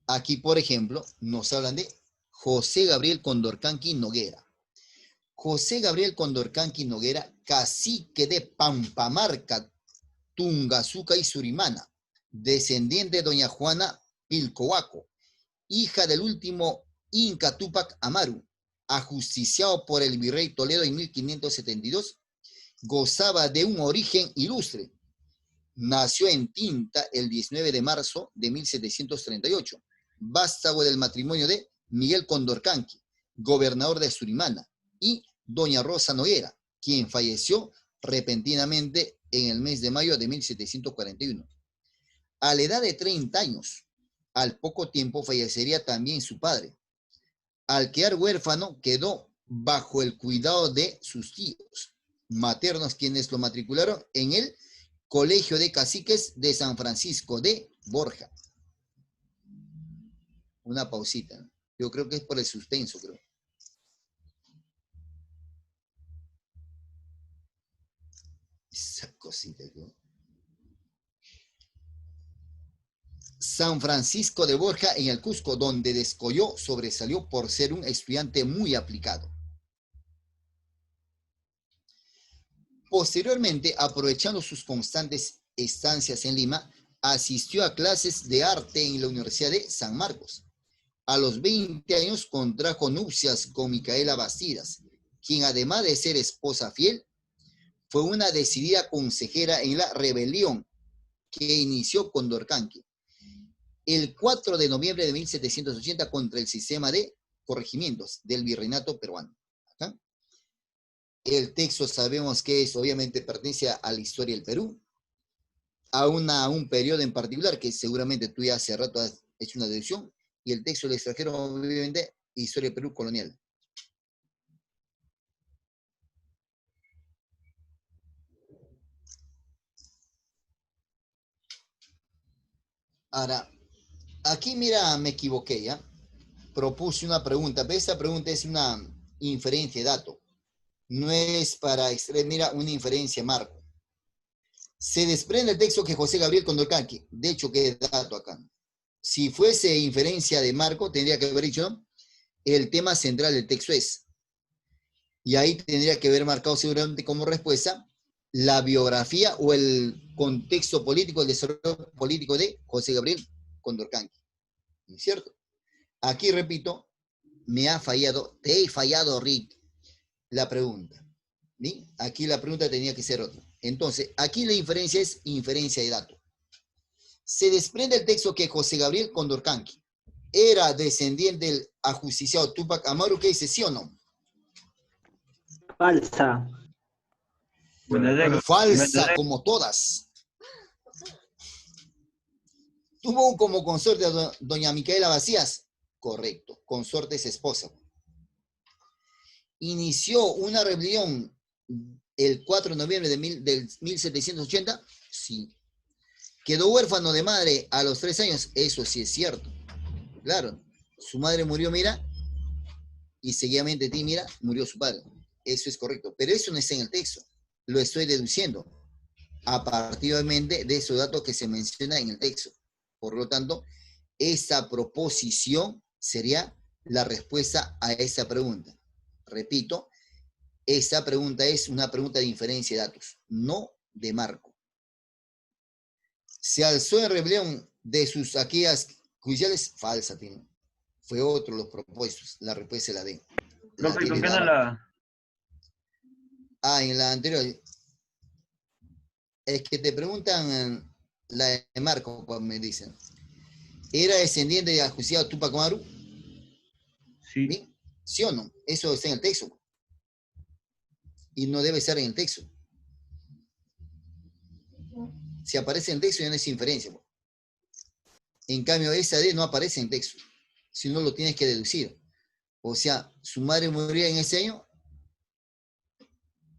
Aquí, por ejemplo, nos hablan de José Gabriel Condorcanqui Noguera. José Gabriel Condorcanqui Noguera, cacique de Pampamarca, Tungazuca y Surimana, descendiente de doña Juana Pilcoaco, hija del último Inca Túpac Amaru, ajusticiado por el virrey Toledo en 1572, gozaba de un origen ilustre. Nació en Tinta el 19 de marzo de 1738, vástago del matrimonio de Miguel Condorcanqui, gobernador de Surimana, y doña Rosa Noguera, quien falleció repentinamente en el mes de mayo de 1741. A la edad de 30 años, al poco tiempo fallecería también su padre. Al quedar huérfano, quedó bajo el cuidado de sus tíos maternos, quienes lo matricularon en el Colegio de Caciques de San Francisco de Borja. Una pausita. Yo creo que es por el suspenso, creo. Esa cosita, creo. San Francisco de Borja en el Cusco, donde descolló, sobresalió por ser un estudiante muy aplicado. Posteriormente, aprovechando sus constantes estancias en Lima, asistió a clases de arte en la Universidad de San Marcos. A los 20 años contrajo nupcias con Micaela Bastidas, quien además de ser esposa fiel, fue una decidida consejera en la rebelión que inició Condorcanqui el 4 de noviembre de 1780 contra el sistema de corregimientos del virreinato peruano. ¿Acá? El texto sabemos que es, obviamente pertenece a la historia del Perú, a un periodo en particular que seguramente tú ya hace rato has hecho una deducción, y el texto del extranjero, obviamente, historia del Perú colonial. Ahora, aquí mira, me equivoqué, ¿ya? Propuse una pregunta, pero esta pregunta es una inferencia de dato. No es para extraer, mira, una inferencia marco. Se desprende el texto que José Gabriel Condorcanqui, de hecho, que dato acá. Si fuese inferencia de marco, tendría que haber dicho, ¿no? El tema central del texto es, y ahí tendría que haber marcado seguramente como respuesta la biografía o el contexto político, el desarrollo político de José Gabriel Condorcanqui. ¿No es cierto? Aquí repito, me ha fallado, te he fallado, Rick, la pregunta. ¿Sí? Aquí la pregunta tenía que ser otra. Entonces, aquí la inferencia es inferencia de dato. Se desprende el texto que José Gabriel Condorcanqui era descendiente del ajusticiado Túpac Amaru, ¿qué dice, sí o no? Falsa. Verdadero. Falsa, Verdadero. como todas. ¿Tuvo como consorte a doña Micaela Vacías? Correcto, consorte es esposa. Inició una rebelión el 4 de noviembre del 1780, sí. Quedó huérfano de madre a los 3 años, eso sí es cierto. Claro, su madre murió, mira, y seguidamente de ti, mira, murió su padre. Eso es correcto, pero eso no está en el texto. Lo estoy deduciendo a partir de esos datos que se mencionan en el texto. Por lo tanto, esa proposición sería la respuesta a esa pregunta. Repito, esa pregunta es una pregunta de inferencia de datos, no de marco. Se alzó en rebelión de sus aquellas judiciales, falsa tiene. Fue otro los propuestos, la respuesta es la D. Profe, ¿con qué no la...? En la anterior, es que te preguntan la de marco, pues me dicen. ¿Era descendiente de ajusticiado Túpac Amaru? Sí. ¿Sí? ¿Sí o no? Eso está en el texto. Y no debe estar en el texto. Si aparece en el texto ya no es inferencia. En cambio, esa D no aparece en texto. Si no, lo tienes que deducir. O sea, su madre murió en ese año.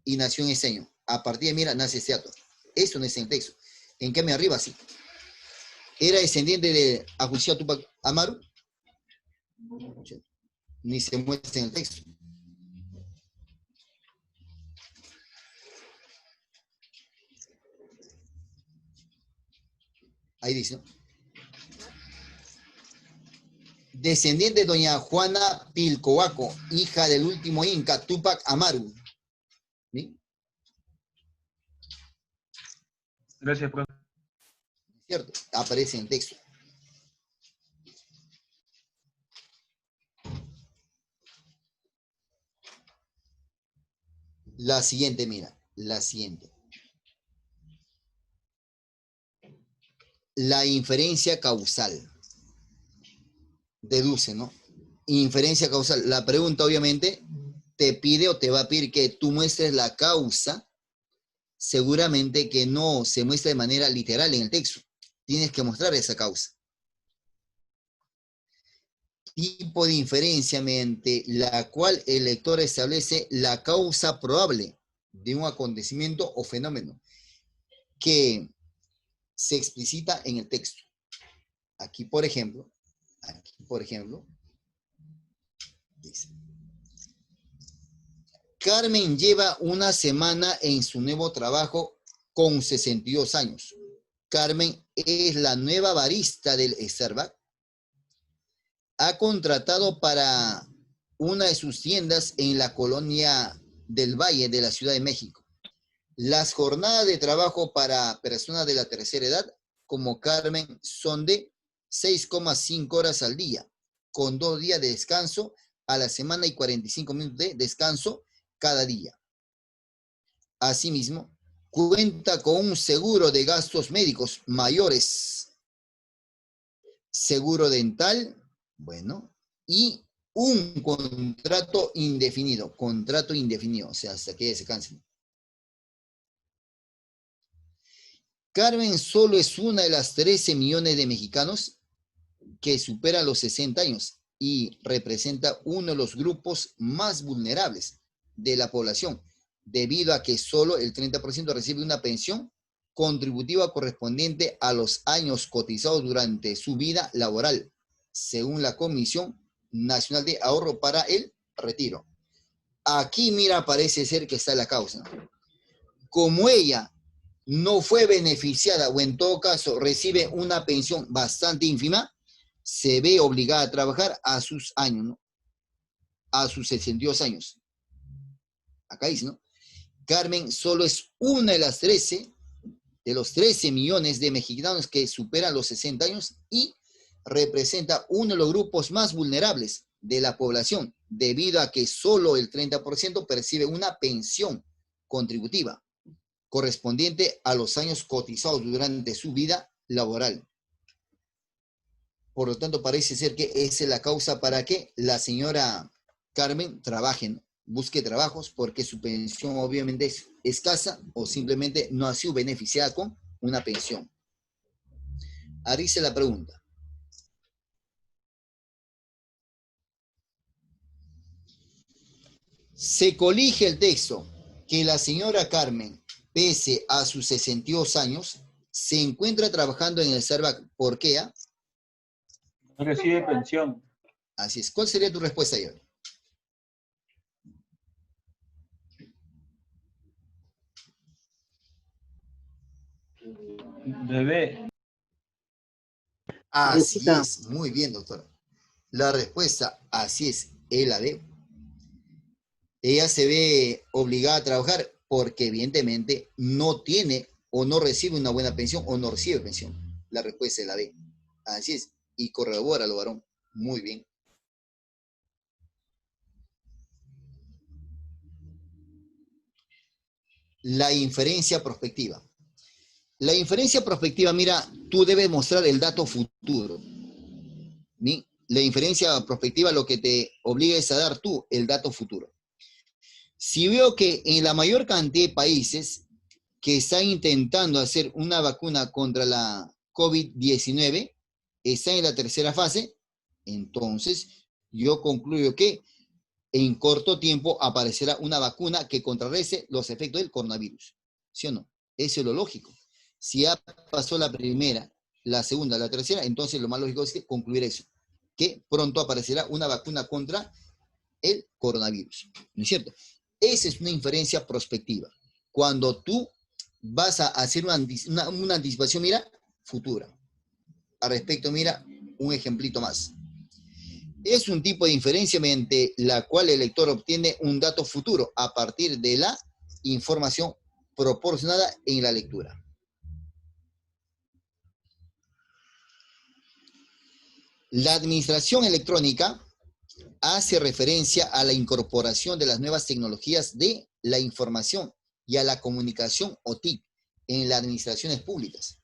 y nació en ese año. A partir de Mira nace este acto. Eso no es en el texto. En cambio arriba sí. ¿Era descendiente de Ajucia Tupac Amaru? Ni se muestra en el texto. Ahí dice, ¿no? Descendiente de doña Juana Pilcoaco, hija del último inca, Tupac Amaru. ¿Sí? Gracias, profe. ¿Cierto? Aparece en el texto. La siguiente, mira, la siguiente. La inferencia causal. Deduce, ¿no? Inferencia causal. La pregunta, obviamente, te pide o te va a pedir que tú muestres la causa. Seguramente que no se muestra de manera literal en el texto. Tienes que mostrar esa causa. Tipo de inferencia mediante la cual el lector establece la causa probable de un acontecimiento o fenómeno que se explicita en el texto. Aquí, por ejemplo, dice, Carmen lleva una semana en su nuevo trabajo con 62 años. Carmen es la nueva barista del Starbucks. Ha contratado para una de sus tiendas en la colonia del Valle de la Ciudad de México. Las jornadas de trabajo para personas de la tercera edad, como Carmen, son de 6,5 horas al día, con 2 días de descanso a la semana y 45 minutos de descanso cada día. Asimismo, cuenta con un seguro de gastos médicos mayores, seguro dental, bueno, y un contrato indefinido, o sea, hasta que se cansen. Carmen solo es una de las 13 millones de mexicanos que supera los 60 años y representa uno de los grupos más vulnerables de la población, debido a que solo el 30% recibe una pensión contributiva correspondiente a los años cotizados durante su vida laboral, según la Comisión Nacional de Ahorro para el Retiro. Aquí, mira, parece ser que está la causa. Como ella no fue beneficiada o en todo caso recibe una pensión bastante ínfima, se ve obligada a trabajar a sus años, ¿no? A sus 62 años. Acá dice, ¿no? Carmen solo es una de las 13, de los 13 millones de mexicanos que superan los 60 años y representa uno de los grupos más vulnerables de la población, debido a que solo el 30% percibe una pensión contributiva correspondiente a los años cotizados durante su vida laboral. Por lo tanto, parece ser que esa es la causa para que la señora Carmen trabaje, ¿no? Busque trabajos, porque su pensión obviamente es escasa o simplemente no ha sido beneficiada con una pensión. Ahí se la pregunta. Se colige el texto que la señora Carmen, pese a sus 62 años, se encuentra trabajando en el Starbucks. ¿Por qué? No recibe pensión. Así es. ¿Cuál sería tu respuesta, Yori? Bebé. Así Recita. es. Muy bien, doctora. La respuesta, así es la D. Ella se ve obligada a trabajar porque evidentemente no tiene o no recibe una buena pensión o no recibe pensión. La respuesta es la B. Así es. Y corrobora lo varón. Muy bien. La inferencia prospectiva. La inferencia prospectiva, mira, tú debes mostrar el dato futuro. ¿Sí? La inferencia prospectiva lo que te obliga es a dar tú el dato futuro. Si veo que en la mayor cantidad de países que están intentando hacer una vacuna contra la COVID-19 está en la tercera fase, entonces yo concluyo que en corto tiempo aparecerá una vacuna que contrarreste los efectos del coronavirus. ¿Sí o no? Eso es lo lógico. Si ya pasó la primera, la segunda, la tercera, entonces lo más lógico es que concluir eso, que pronto aparecerá una vacuna contra el coronavirus. ¿No es cierto? Esa es una inferencia prospectiva. Cuando tú vas a hacer una anticipación, mira, futura. Al respecto, mira, un ejemplito más. Es un tipo de inferencia mediante la cual el lector obtiene un dato futuro a partir de la información proporcionada en la lectura. La administración electrónica hace referencia a la incorporación de las nuevas tecnologías de la información y a la comunicación o TIC en las administraciones públicas,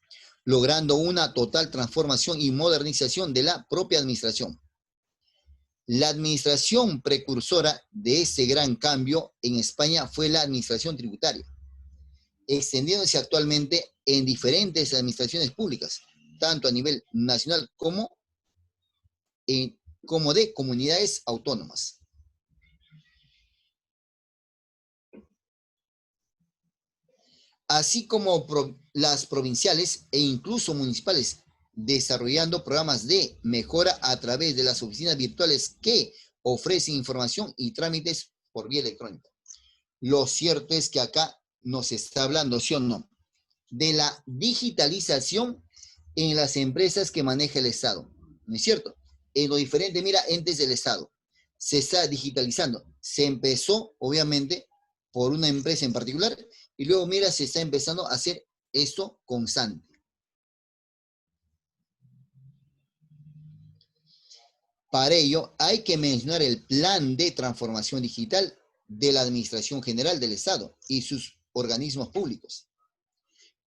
logrando una total transformación y modernización de la propia administración. La administración precursora de ese gran cambio en España fue la administración tributaria, extendiéndose actualmente en diferentes administraciones públicas, tanto a nivel nacional como de comunidades autónomas. Así como las provinciales e incluso municipales, desarrollando programas de mejora a través de las oficinas virtuales que ofrecen información y trámites por vía electrónica. Lo cierto es que acá nos está hablando, ¿sí o no?, de la digitalización en las empresas que maneja el Estado, ¿no es cierto? En los diferentes, mira, entes del Estado. Se está digitalizando. Se empezó, obviamente, por una empresa en particular y luego, mira, se está empezando a hacer esto constante. Para ello, hay que mencionar el plan de transformación digital de la Administración General del Estado y sus organismos públicos,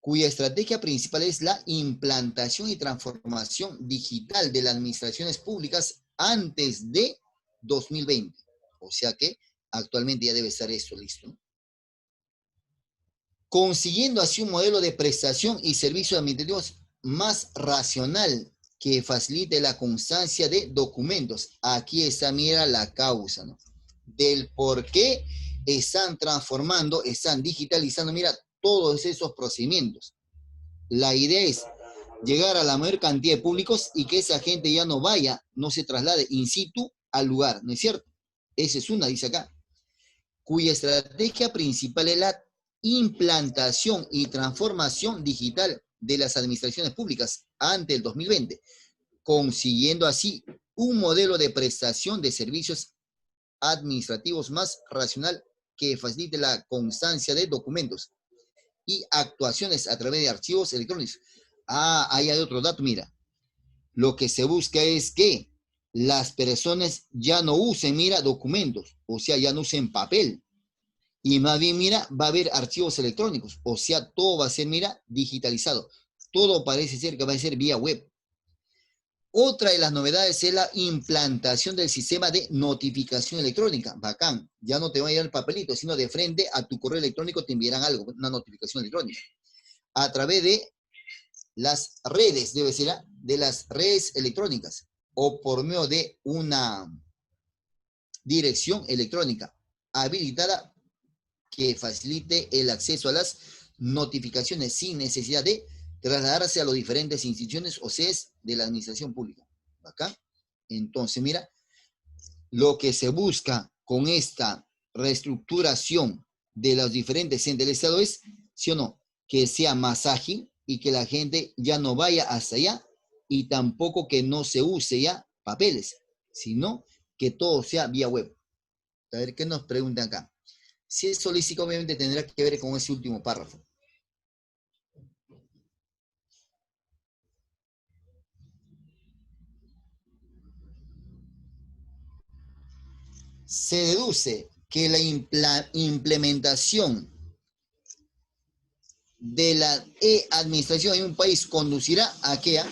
cuya estrategia principal es la implantación y transformación digital de las administraciones públicas antes de 2020. O sea que actualmente ya debe estar esto listo, ¿no? Consiguiendo así un modelo de prestación y servicios administrativos más racional que facilite la constancia de documentos. Aquí está, mira, la causa, ¿no?, del por qué están transformando, están digitalizando, mira, todos esos procedimientos. La idea es llegar a la mayor cantidad de públicos y que esa gente ya no vaya, no se traslade in situ al lugar, ¿no es cierto? Esa es una, dice acá, cuya estrategia principal es la implantación y transformación digital de las administraciones públicas ante el 2020, consiguiendo así un modelo de prestación de servicios administrativos más racional que facilite la constancia de documentos y actuaciones a través de archivos electrónicos. Ah, ahí hay otro dato, mira. Lo que se busca es que las personas ya no usen, mira, documentos, o sea, ya no usen papel. Y más bien, mira, va a haber archivos electrónicos, o sea, todo va a ser, mira, digitalizado. Todo parece ser que va a ser vía web. Otra de las novedades es la implantación del sistema de notificación electrónica. Bacán. Ya no te va a llegar el papelito, sino de frente a tu correo electrónico te enviarán algo, una notificación electrónica. A través de las redes, debe ser, de las redes electrónicas o por medio de una dirección electrónica habilitada que facilite el acceso a las notificaciones sin necesidad de trasladarse a las diferentes instituciones o sedes de la administración pública. Acá. Entonces, mira, lo que se busca con esta reestructuración de los diferentes entes del Estado es, ¿sí o no?, que sea más ágil y que la gente ya no vaya hasta allá y tampoco que no se use ya papeles, sino que todo sea vía web. A ver, ¿qué nos preguntan acá? Si es holístico, obviamente tendrá que ver con ese último párrafo. Se deduce que la implementación de la e-administración en un país conducirá a que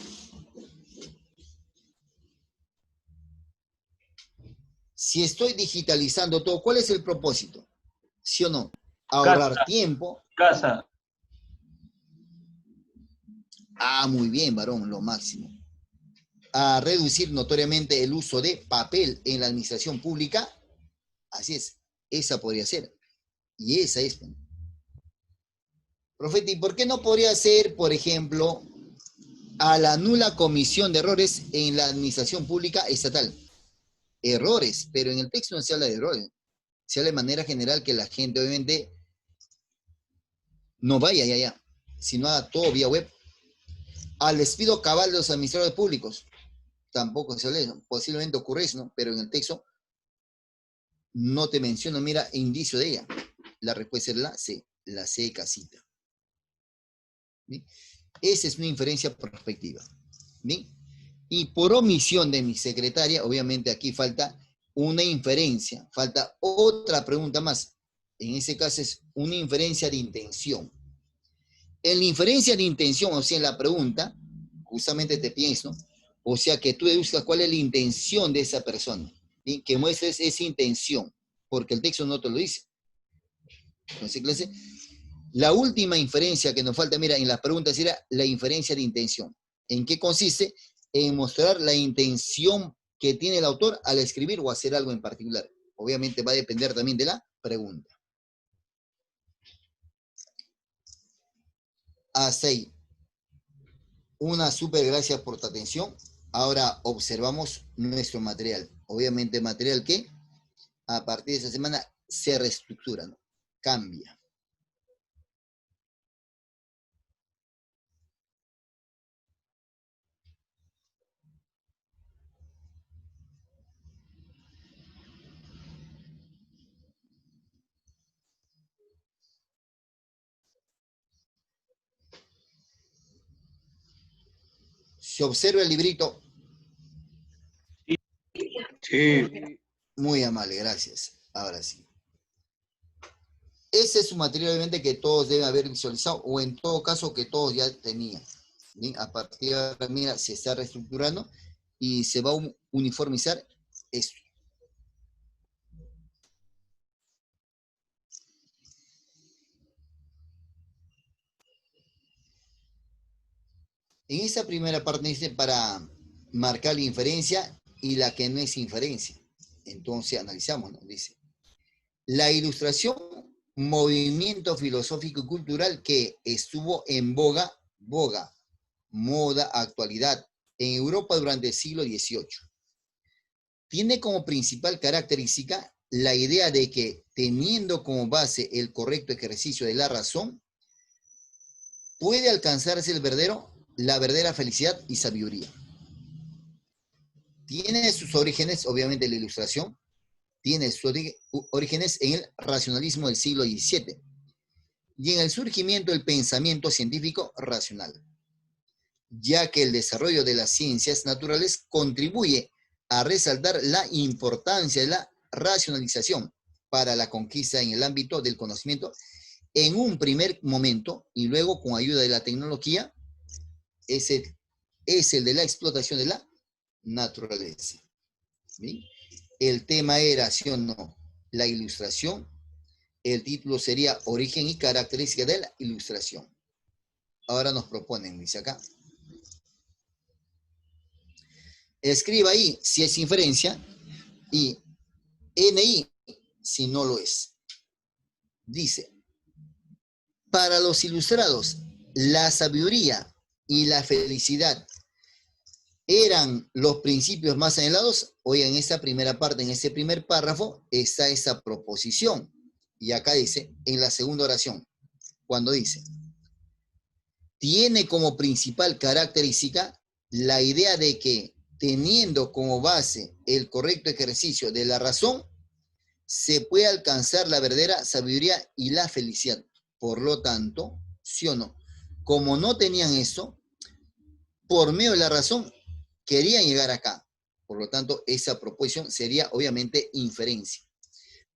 si estoy digitalizando todo, ¿cuál es el propósito? ¿Sí o no? Ahorrar tiempo. Casa. Ah, muy bien, varón, lo máximo. A reducir notoriamente el uso de papel en la administración pública Así es, esa podría ser. Y esa es. Profeta, ¿y por qué no podría ser, por ejemplo, a la nula comisión de errores en la administración pública estatal? Errores, pero en el texto no se habla de errores. Se habla de manera general que la gente obviamente no vaya allá, sino haga todo vía web. Al despido cabal de los administradores públicos, tampoco se habla de eso. Posiblemente ocurre eso, ¿no? Pero en el texto no te menciono, mira, indicio de ella. La respuesta es la C casita. ¿Sí? Esa es una inferencia prospectiva. ¿Sí? Y por omisión de mi secretaria, obviamente aquí falta una inferencia, falta otra pregunta más. En ese caso es una inferencia de intención. En la inferencia de intención, o sea, en la pregunta, justamente te pienso, o sea, que tú deduzcas cuál es la intención de esa persona, ¿sí? Que muestres esa intención, porque el texto no te lo dice. Entonces, clase, la última inferencia que nos falta, mira, en las preguntas era la inferencia de intención. ¿En qué consiste? En mostrar la intención que tiene el autor al escribir o hacer algo en particular. Obviamente va a depender también de la pregunta. Hasta ahí. Una súper gracias por tu atención. Ahora observamos nuestro material. Obviamente material que a partir de esta semana se reestructura, ¿no? Cambia. Se observa el librito. Sí. Muy amable, gracias. Ahora sí. Ese es un material obviamente que todos deben haber visualizado o en todo caso que todos ya tenían. ¿Bien? A partir de ahora, mira, se está reestructurando y se va a uniformizar esto. En esa primera parte dice para marcar la inferencia y la que no es inferencia. Entonces analizamos, ¿no? Dice, la ilustración, movimiento filosófico y cultural que estuvo en boga, moda, actualidad, en Europa durante el siglo XVIII. Tiene como principal característica la idea de que, teniendo como base el correcto ejercicio de la razón, puede alcanzarse la verdadera felicidad y sabiduría. Tiene sus orígenes, obviamente, la ilustración, tiene sus orígenes en el racionalismo del siglo XVII y en el surgimiento del pensamiento científico racional, ya que el desarrollo de las ciencias naturales contribuye a resaltar la importancia de la racionalización para la conquista en el ámbito del conocimiento en un primer momento y luego con ayuda de la tecnología es el de la explotación de la naturaleza. ¿Sí? El tema era, ¿sí o no?, la ilustración. El título sería Origen y características de la ilustración. Ahora nos proponen, dice acá. Escriba ahí si es inferencia y NI si no lo es. Dice, para los ilustrados, la sabiduría y la felicidad eran los principios más anhelados. Hoy en esta primera parte, en este primer párrafo, está esa proposición. Y acá dice, en la segunda oración, cuando dice, tiene como principal característica la idea de que, teniendo como base el correcto ejercicio de la razón, se puede alcanzar la verdadera sabiduría y la felicidad. Por lo tanto, ¿sí o no? Como no tenían eso, por medio de la razón, querían llegar acá. Por lo tanto, esa proposición sería obviamente inferencia.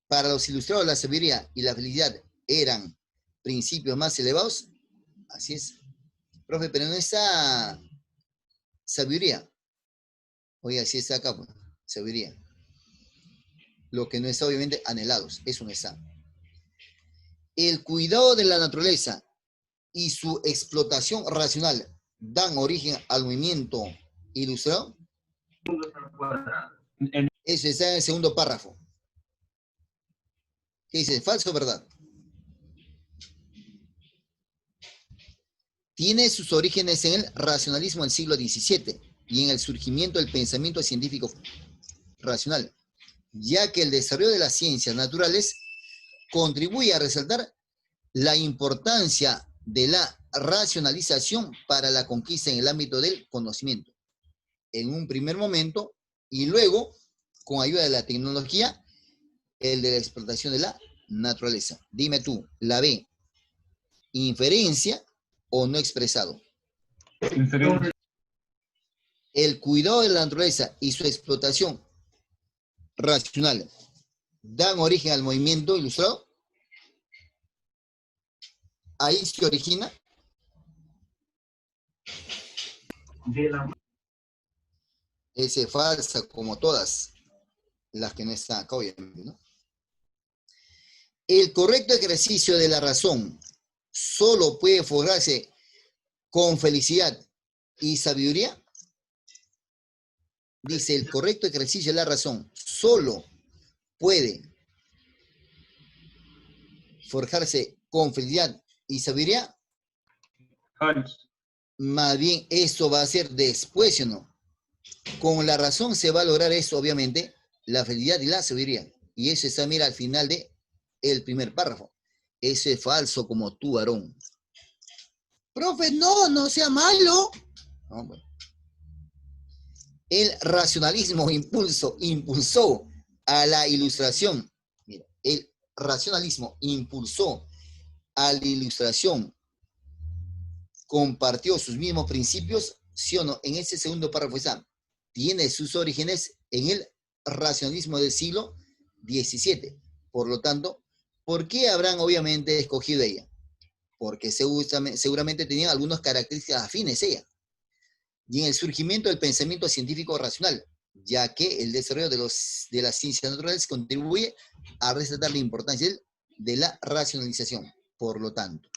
Para los ilustrados, la sabiduría y la felicidad eran principios más elevados. Así es. Profe, pero no está sabiduría. Oye, así está acá, pues, sabiduría. Lo que no está obviamente anhelados, eso no está. El cuidado de la naturaleza y su explotación racional dan origen al movimiento ilustrado. Eso está en el segundo párrafo. ¿Qué dice? ¿Falso o verdad? Tiene sus orígenes en el racionalismo del siglo XVII y en el surgimiento del pensamiento científico racional, ya que el desarrollo de las ciencias naturales contribuye a resaltar la importancia de la racionalización para la conquista en el ámbito del conocimiento. En un primer momento, y luego, con ayuda de la tecnología, el de la explotación de la naturaleza. Dime tú, la B, inferencia o no expresado. Inferencia. El cuidado de la naturaleza y su explotación racional dan origen al movimiento ilustrado. Ahí se origina. Ese es falsa, como todas las que no están acá, obviamente, ¿no? El correcto ejercicio de la razón solo puede forjarse con felicidad y sabiduría. Dice, el correcto ejercicio de la razón solo puede forjarse con felicidad y sabiduría. Falso. Más bien, eso va a ser después, ¿o no? Con la razón se va a lograr eso, obviamente, la felicidad y la sabiduría. Y eso está, mira, al final de el primer párrafo. Eso es falso como tú, Aarón. Profe, no sea malo. No, bueno. El racionalismo impulsó a la ilustración. Mira, el racionalismo impulsó a la ilustración, compartió sus mismos principios, sí o no. En ese segundo párrafo está, tiene sus orígenes en el racionalismo del siglo XVII. Por lo tanto, ¿por qué habrán obviamente escogido ella? Porque seguramente tenía algunas características afines ella. Y en el surgimiento del pensamiento científico racional, ya que el desarrollo de las ciencias naturales contribuye a resaltar la importancia de la racionalización. Por lo tanto,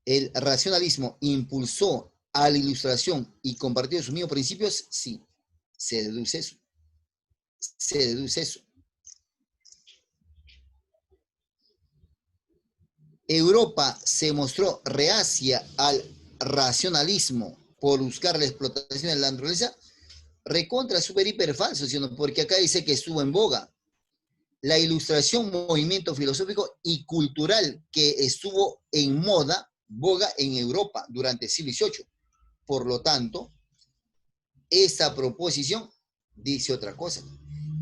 el racionalismo impulsó a la ilustración y compartió sus mismos principios, sí, se deduce eso. Se deduce eso. Europa se mostró reacia al racionalismo por buscar la explotación de la naturaleza. Recontra, súper, hiper falso, ¿sí? Porque acá dice que estuvo en boga. La ilustración, movimiento filosófico y cultural que estuvo en boga en Europa durante el siglo XVIII. Por lo tanto, esa proposición dice otra cosa.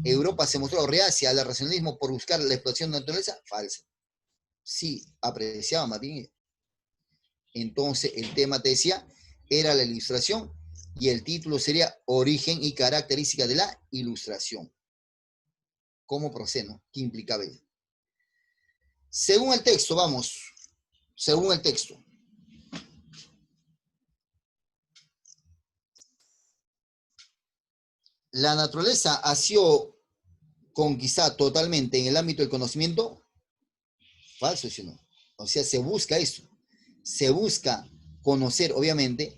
Europa se mostró reacia al racionalismo por buscar la explotación de la naturaleza. Falsa. Sí, apreciaba más bien. Entonces, el tema, te decía, era la ilustración y el título sería Origen y características de la ilustración. ¿Cómo procede, no? ¿Qué implicaba ello? Según el texto, vamos. Según el texto. La naturaleza ha sido conquistada totalmente en el ámbito del conocimiento. Falso, ¿sí o no? O sea, se busca eso. Se busca conocer, obviamente,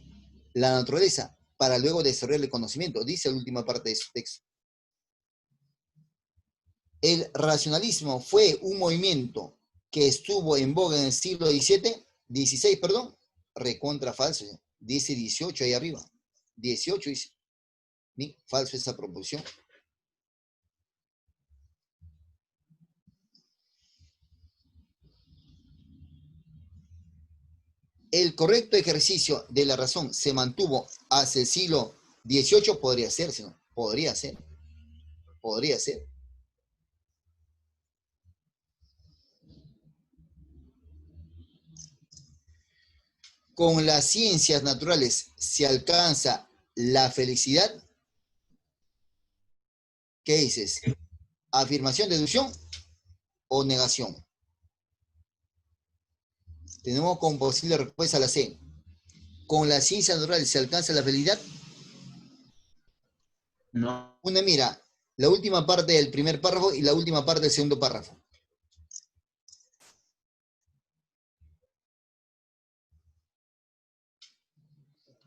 la naturaleza para luego desarrollar el conocimiento. Dice la última parte de su texto. El racionalismo fue un movimiento que estuvo en boga en el siglo XVI, recontra falso. Dice 18 ahí arriba. 18 dice. ¿Sí? Falso esa proposición. El correcto ejercicio de la razón se mantuvo hasta el siglo XVIII, podría ser, ¿no? Podría ser. Podría ser. Con las ciencias naturales se alcanza la felicidad. ¿Qué dices? ¿Afirmación, deducción o negación? Tenemos como posible respuesta a la C. Con las ciencias naturales se alcanza la felicidad. No. Una, mira, la última parte del primer párrafo y la última parte del segundo párrafo.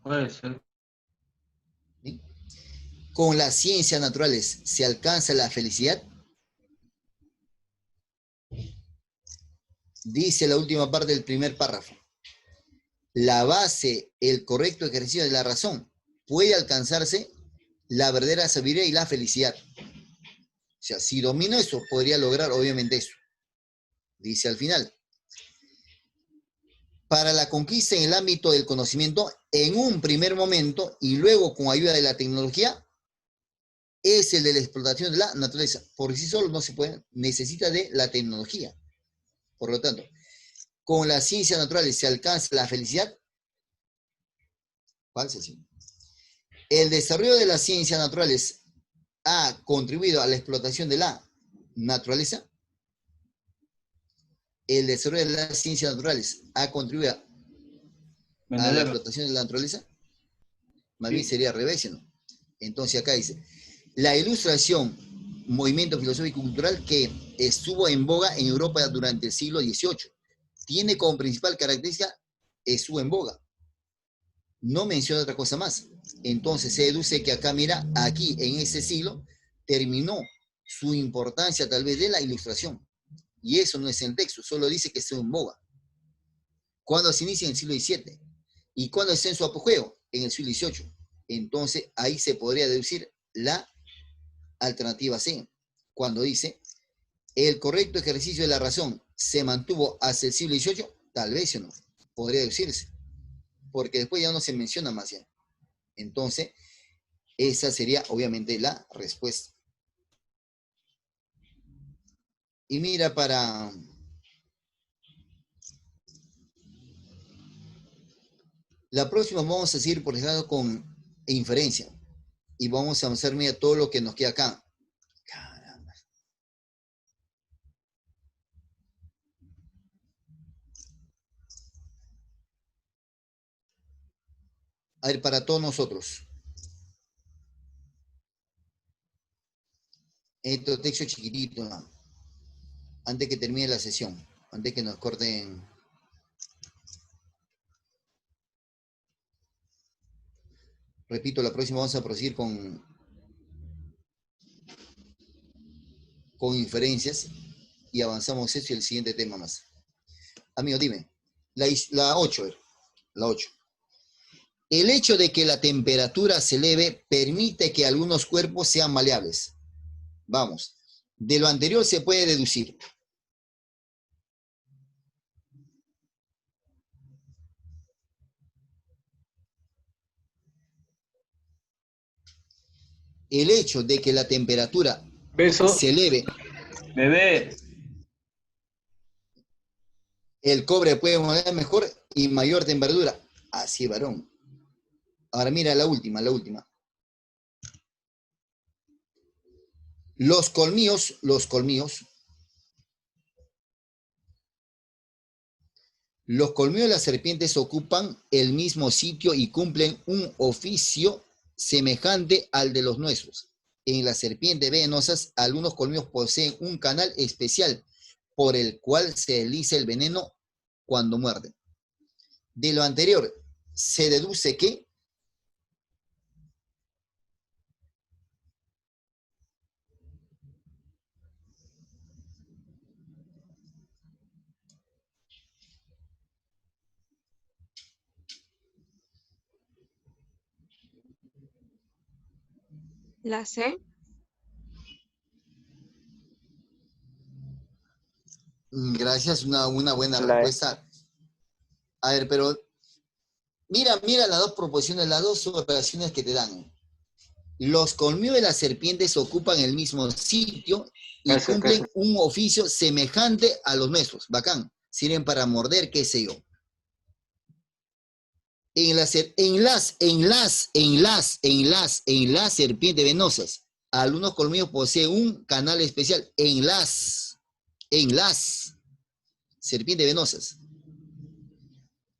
Puede ser. ¿Sí? Con las ciencias naturales se alcanza la felicidad. Dice la última parte del primer párrafo. La base, el correcto ejercicio de la razón, puede alcanzarse la verdadera sabiduría y la felicidad. O sea, si domino eso, podría lograr obviamente eso. Dice al final. Para la conquista en el ámbito del conocimiento, en un primer momento y luego con ayuda de la tecnología, es el de la explotación de la naturaleza. Por sí solo no se puede, necesita de la tecnología. Por lo tanto, con las ciencias naturales se alcanza la felicidad. Falso, sí. El desarrollo de las ciencias naturales ha contribuido a la explotación de la naturaleza. El desarrollo de las ciencias naturales ha contribuido a la Verdadero. explotación de la naturaleza. Más Sí. bien sería al revés, ¿no? Entonces acá dice, la ilustración, movimiento filosófico y cultural que estuvo en boga en Europa durante el siglo XVIII, tiene como principal característica, estuvo en boga. No menciona otra cosa más. Entonces se deduce que acá, mira, aquí en ese siglo terminó su importancia tal vez de la ilustración. Y eso no es en el texto, solo dice que estuvo en boga. ¿Cuándo se inicia? En el siglo XVII. ¿Y cuándo está en su apogeo? En el siglo XVIII. Entonces ahí se podría deducir la alternativa C, cuando dice, el correcto ejercicio de la razón se mantuvo hasta el siglo XVIII, tal vez o no, podría deducirse, porque después ya no se menciona más ya. Entonces, esa sería obviamente la respuesta. Y mira, para la próxima vamos a seguir, por ejemplo, con inferencia. Y vamos a avanzar, mira, todo lo que nos queda acá. Caramba. A ver, para todos nosotros. Este texto chiquitito, ¿no? Antes que termine la sesión, antes que nos corten. Repito, la próxima vamos a proseguir con inferencias y avanzamos eso y el siguiente tema más. Amigo, dime. La 8, la 8. El hecho de que la temperatura se eleve permite que algunos cuerpos sean maleables. Vamos. De lo anterior se puede deducir. El hecho de que la temperatura Beso. se eleve, Bebé. el cobre puede moler mejor y mayor temperatura. Así, varón. Ahora mira la última, la última. Los colmillos de las serpientes ocupan el mismo sitio y cumplen un oficio semejante al de los nuestros. En las serpientes venenosas, algunos colmillos poseen un canal especial por el cual se desliza el veneno cuando muerden. De lo anterior, se deduce que La C. gracias, una buena La E. respuesta. A ver, pero mira las dos proposiciones, las dos oraciones que te dan. Los colmillos de las serpientes ocupan el mismo sitio y Casi, cumplen casi. un oficio semejante a los nuestros. Bacán. Sirven para morder, qué sé yo. En las serpientes venenosas, algunos colmillos poseen un canal especial. En las serpientes venenosas,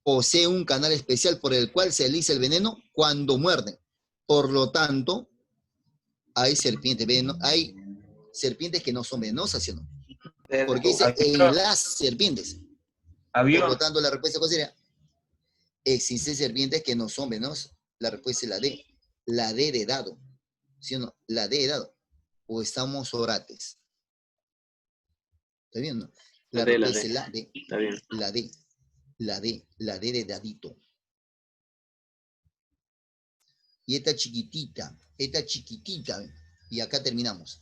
posee un canal especial por el cual se desliza el veneno cuando muerden. Por lo tanto, hay serpientes que no son venenosas, ¿sí o no? Porque dice en las serpientes. Por Avión. lo tanto, la respuesta ¿cuál sería? Existen serpientes que no son venenosas. La respuesta es la D. La D de dado. ¿Sí o no? La D he dado. O estamos orates. ¿Está viendo? La La D, la respuesta D. es la D. Está bien. La D. La D. La D de dadito. Y esta chiquitita. Esta chiquitita. Y acá terminamos.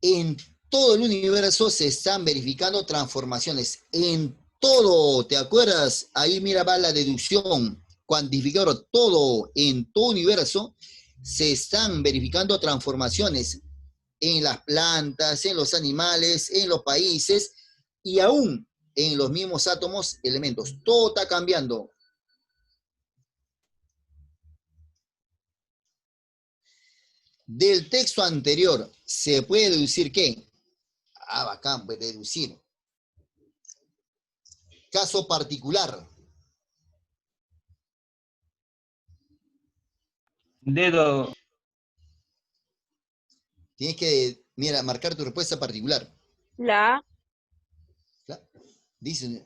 En todo el universo se están verificando transformaciones. En todo, ¿te acuerdas? Ahí mira va la deducción. Cuantificador, todo, en todo universo se están verificando transformaciones en las plantas, en los animales, en los países y aún en los mismos átomos, elementos. Todo está cambiando. Del texto anterior, ¿se puede deducir qué? Ah, bacán, puede deducir. Caso particular. Dedo. Tienes que, mira, marcar tu respuesta particular. La A. ¿Claro? Dicen,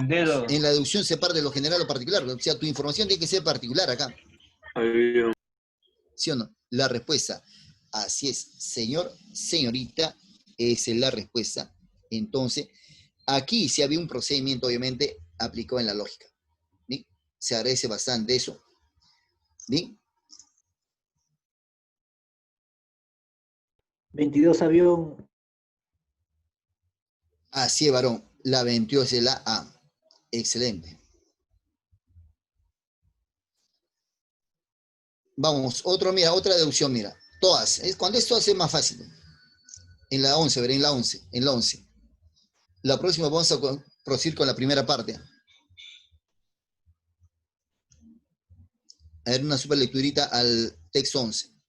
Dedo. en la deducción se parte de lo general o particular. O sea, tu información tiene que ser particular acá. Avión. ¿Sí o no? La respuesta. Así es, señor, señorita, esa es la respuesta. Entonces, aquí si había un procedimiento, obviamente, aplicado en la lógica. ¿Sí? Se agradece bastante eso. ¿Sí? 22 avión. Así es, varón. La 22 es la A. Excelente. Vamos, mira, otra deducción, mira. Todas. Cuando esto hace más fácil. En la 11, veré, en la 11. En la 11. La próxima vamos a proceder con la primera parte. A ver, una super lecturita al texto 11.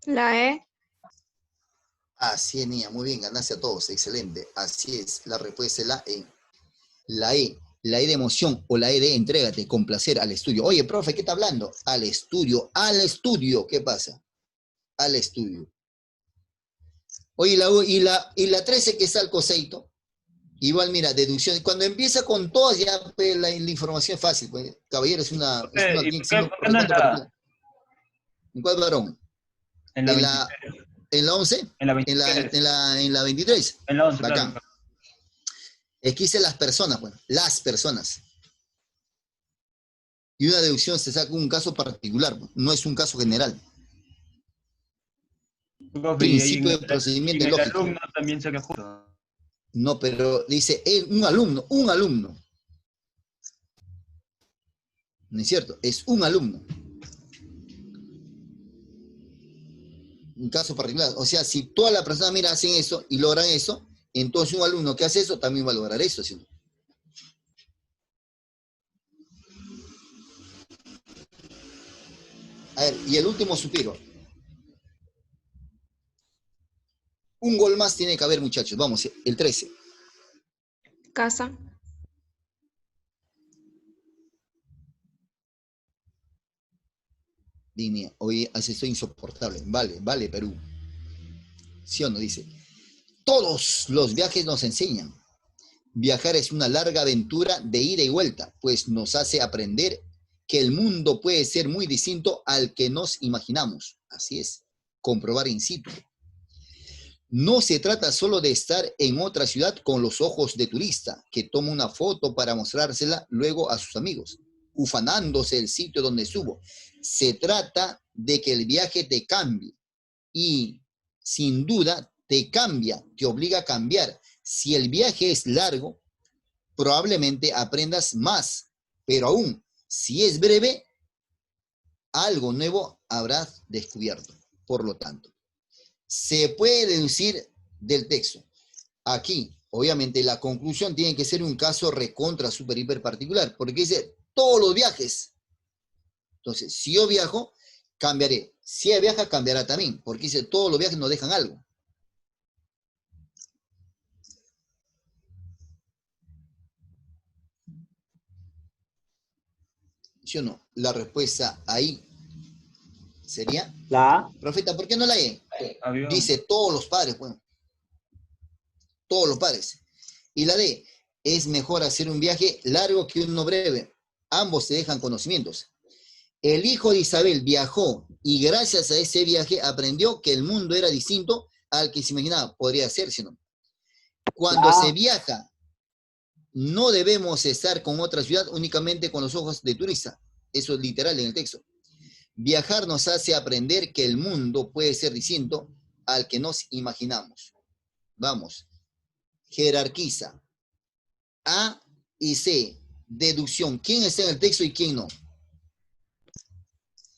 La E. Así es, niña. Muy bien, ganaste a todos. Excelente. Así es. La respuesta es la E. La E. La E de emoción o la E de entrégate con placer al estudio. Oye, profe, ¿qué está hablando? Al estudio. Al estudio. ¿Qué pasa? Al estudio. Oye, y la 13 que está al coseito. Igual, mira, deducción. Cuando empieza con todas, ya pues, la información es fácil. Pues. Caballero, es una ¿Y por qué signo no en la, particular. ¿En cuál varón? en la ¿En 23? la 11? En la ¿En 23. en la 23? En la 11, Bacán. claro. Es que dice las personas, pues. Las personas. Y una deducción se saca un caso particular, pues, no es un caso general. Profe, y ahí Principio de procedimiento en de el lógica. alumno también saca justo. No, pero dice un alumno. ¿No es cierto? Es un alumno. Un caso particular. O sea, si todas las personas, mira, hacen eso y logran eso, entonces un alumno que hace eso también va a lograr eso. ¿Sí? A ver, y el último suspiro. Un gol más tiene que haber, muchachos. Vamos, el 13. Casa. Dime, oye, hace esto insoportable. Vale, Perú. ¿Sí o no? Dice, todos los viajes nos enseñan. Viajar es una larga aventura de ida y vuelta, pues nos hace aprender que el mundo puede ser muy distinto al que nos imaginamos. Así es, comprobar in situ. No se trata solo de estar en otra ciudad con los ojos de turista, que toma una foto para mostrársela luego a sus amigos, ufanándose del sitio donde estuvo. Se trata de que el viaje te cambie y sin duda te cambia, te obliga a cambiar. Si el viaje es largo, probablemente aprendas más, pero aún, si es breve, algo nuevo habrás descubierto. Por lo tanto, se puede deducir del texto. Aquí, Obviamente la conclusión tiene que ser un caso recontra super hiper particular, porque dice todos los viajes. Entonces, si yo viajo, cambiaré. Si ella viaja, cambiará también, porque dice todos los viajes nos dejan algo. ¿Sí o no? La respuesta ahí sería, La A. profeta, ¿por qué no la E? Avión. Dice todos los padres, bueno, todos los padres. Y la D, es mejor hacer un viaje largo que uno breve. Ambos se dejan conocimientos. El hijo de Isabel viajó y gracias a ese viaje aprendió que el mundo era distinto al que se imaginaba. Podría ser, ¿sí o no? Cuando se viaja, no debemos estar con otra ciudad únicamente con los ojos de turista. Eso es literal en el texto. Viajar nos hace aprender que el mundo puede ser distinto al que nos imaginamos. Vamos. Jerarquiza. A y C. Deducción. ¿Quién está en el texto y quién no?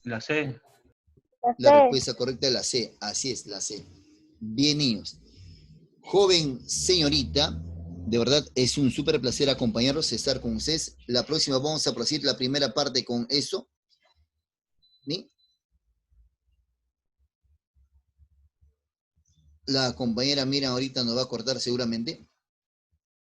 La C. La respuesta correcta es la C. Así es, la C. Bien, niños. Joven señorita, de verdad es un súper placer acompañarlos, estar con ustedes. La próxima vamos a proseguir la primera parte con eso. ¿Sí? La compañera Miriam ahorita nos va a cortar seguramente.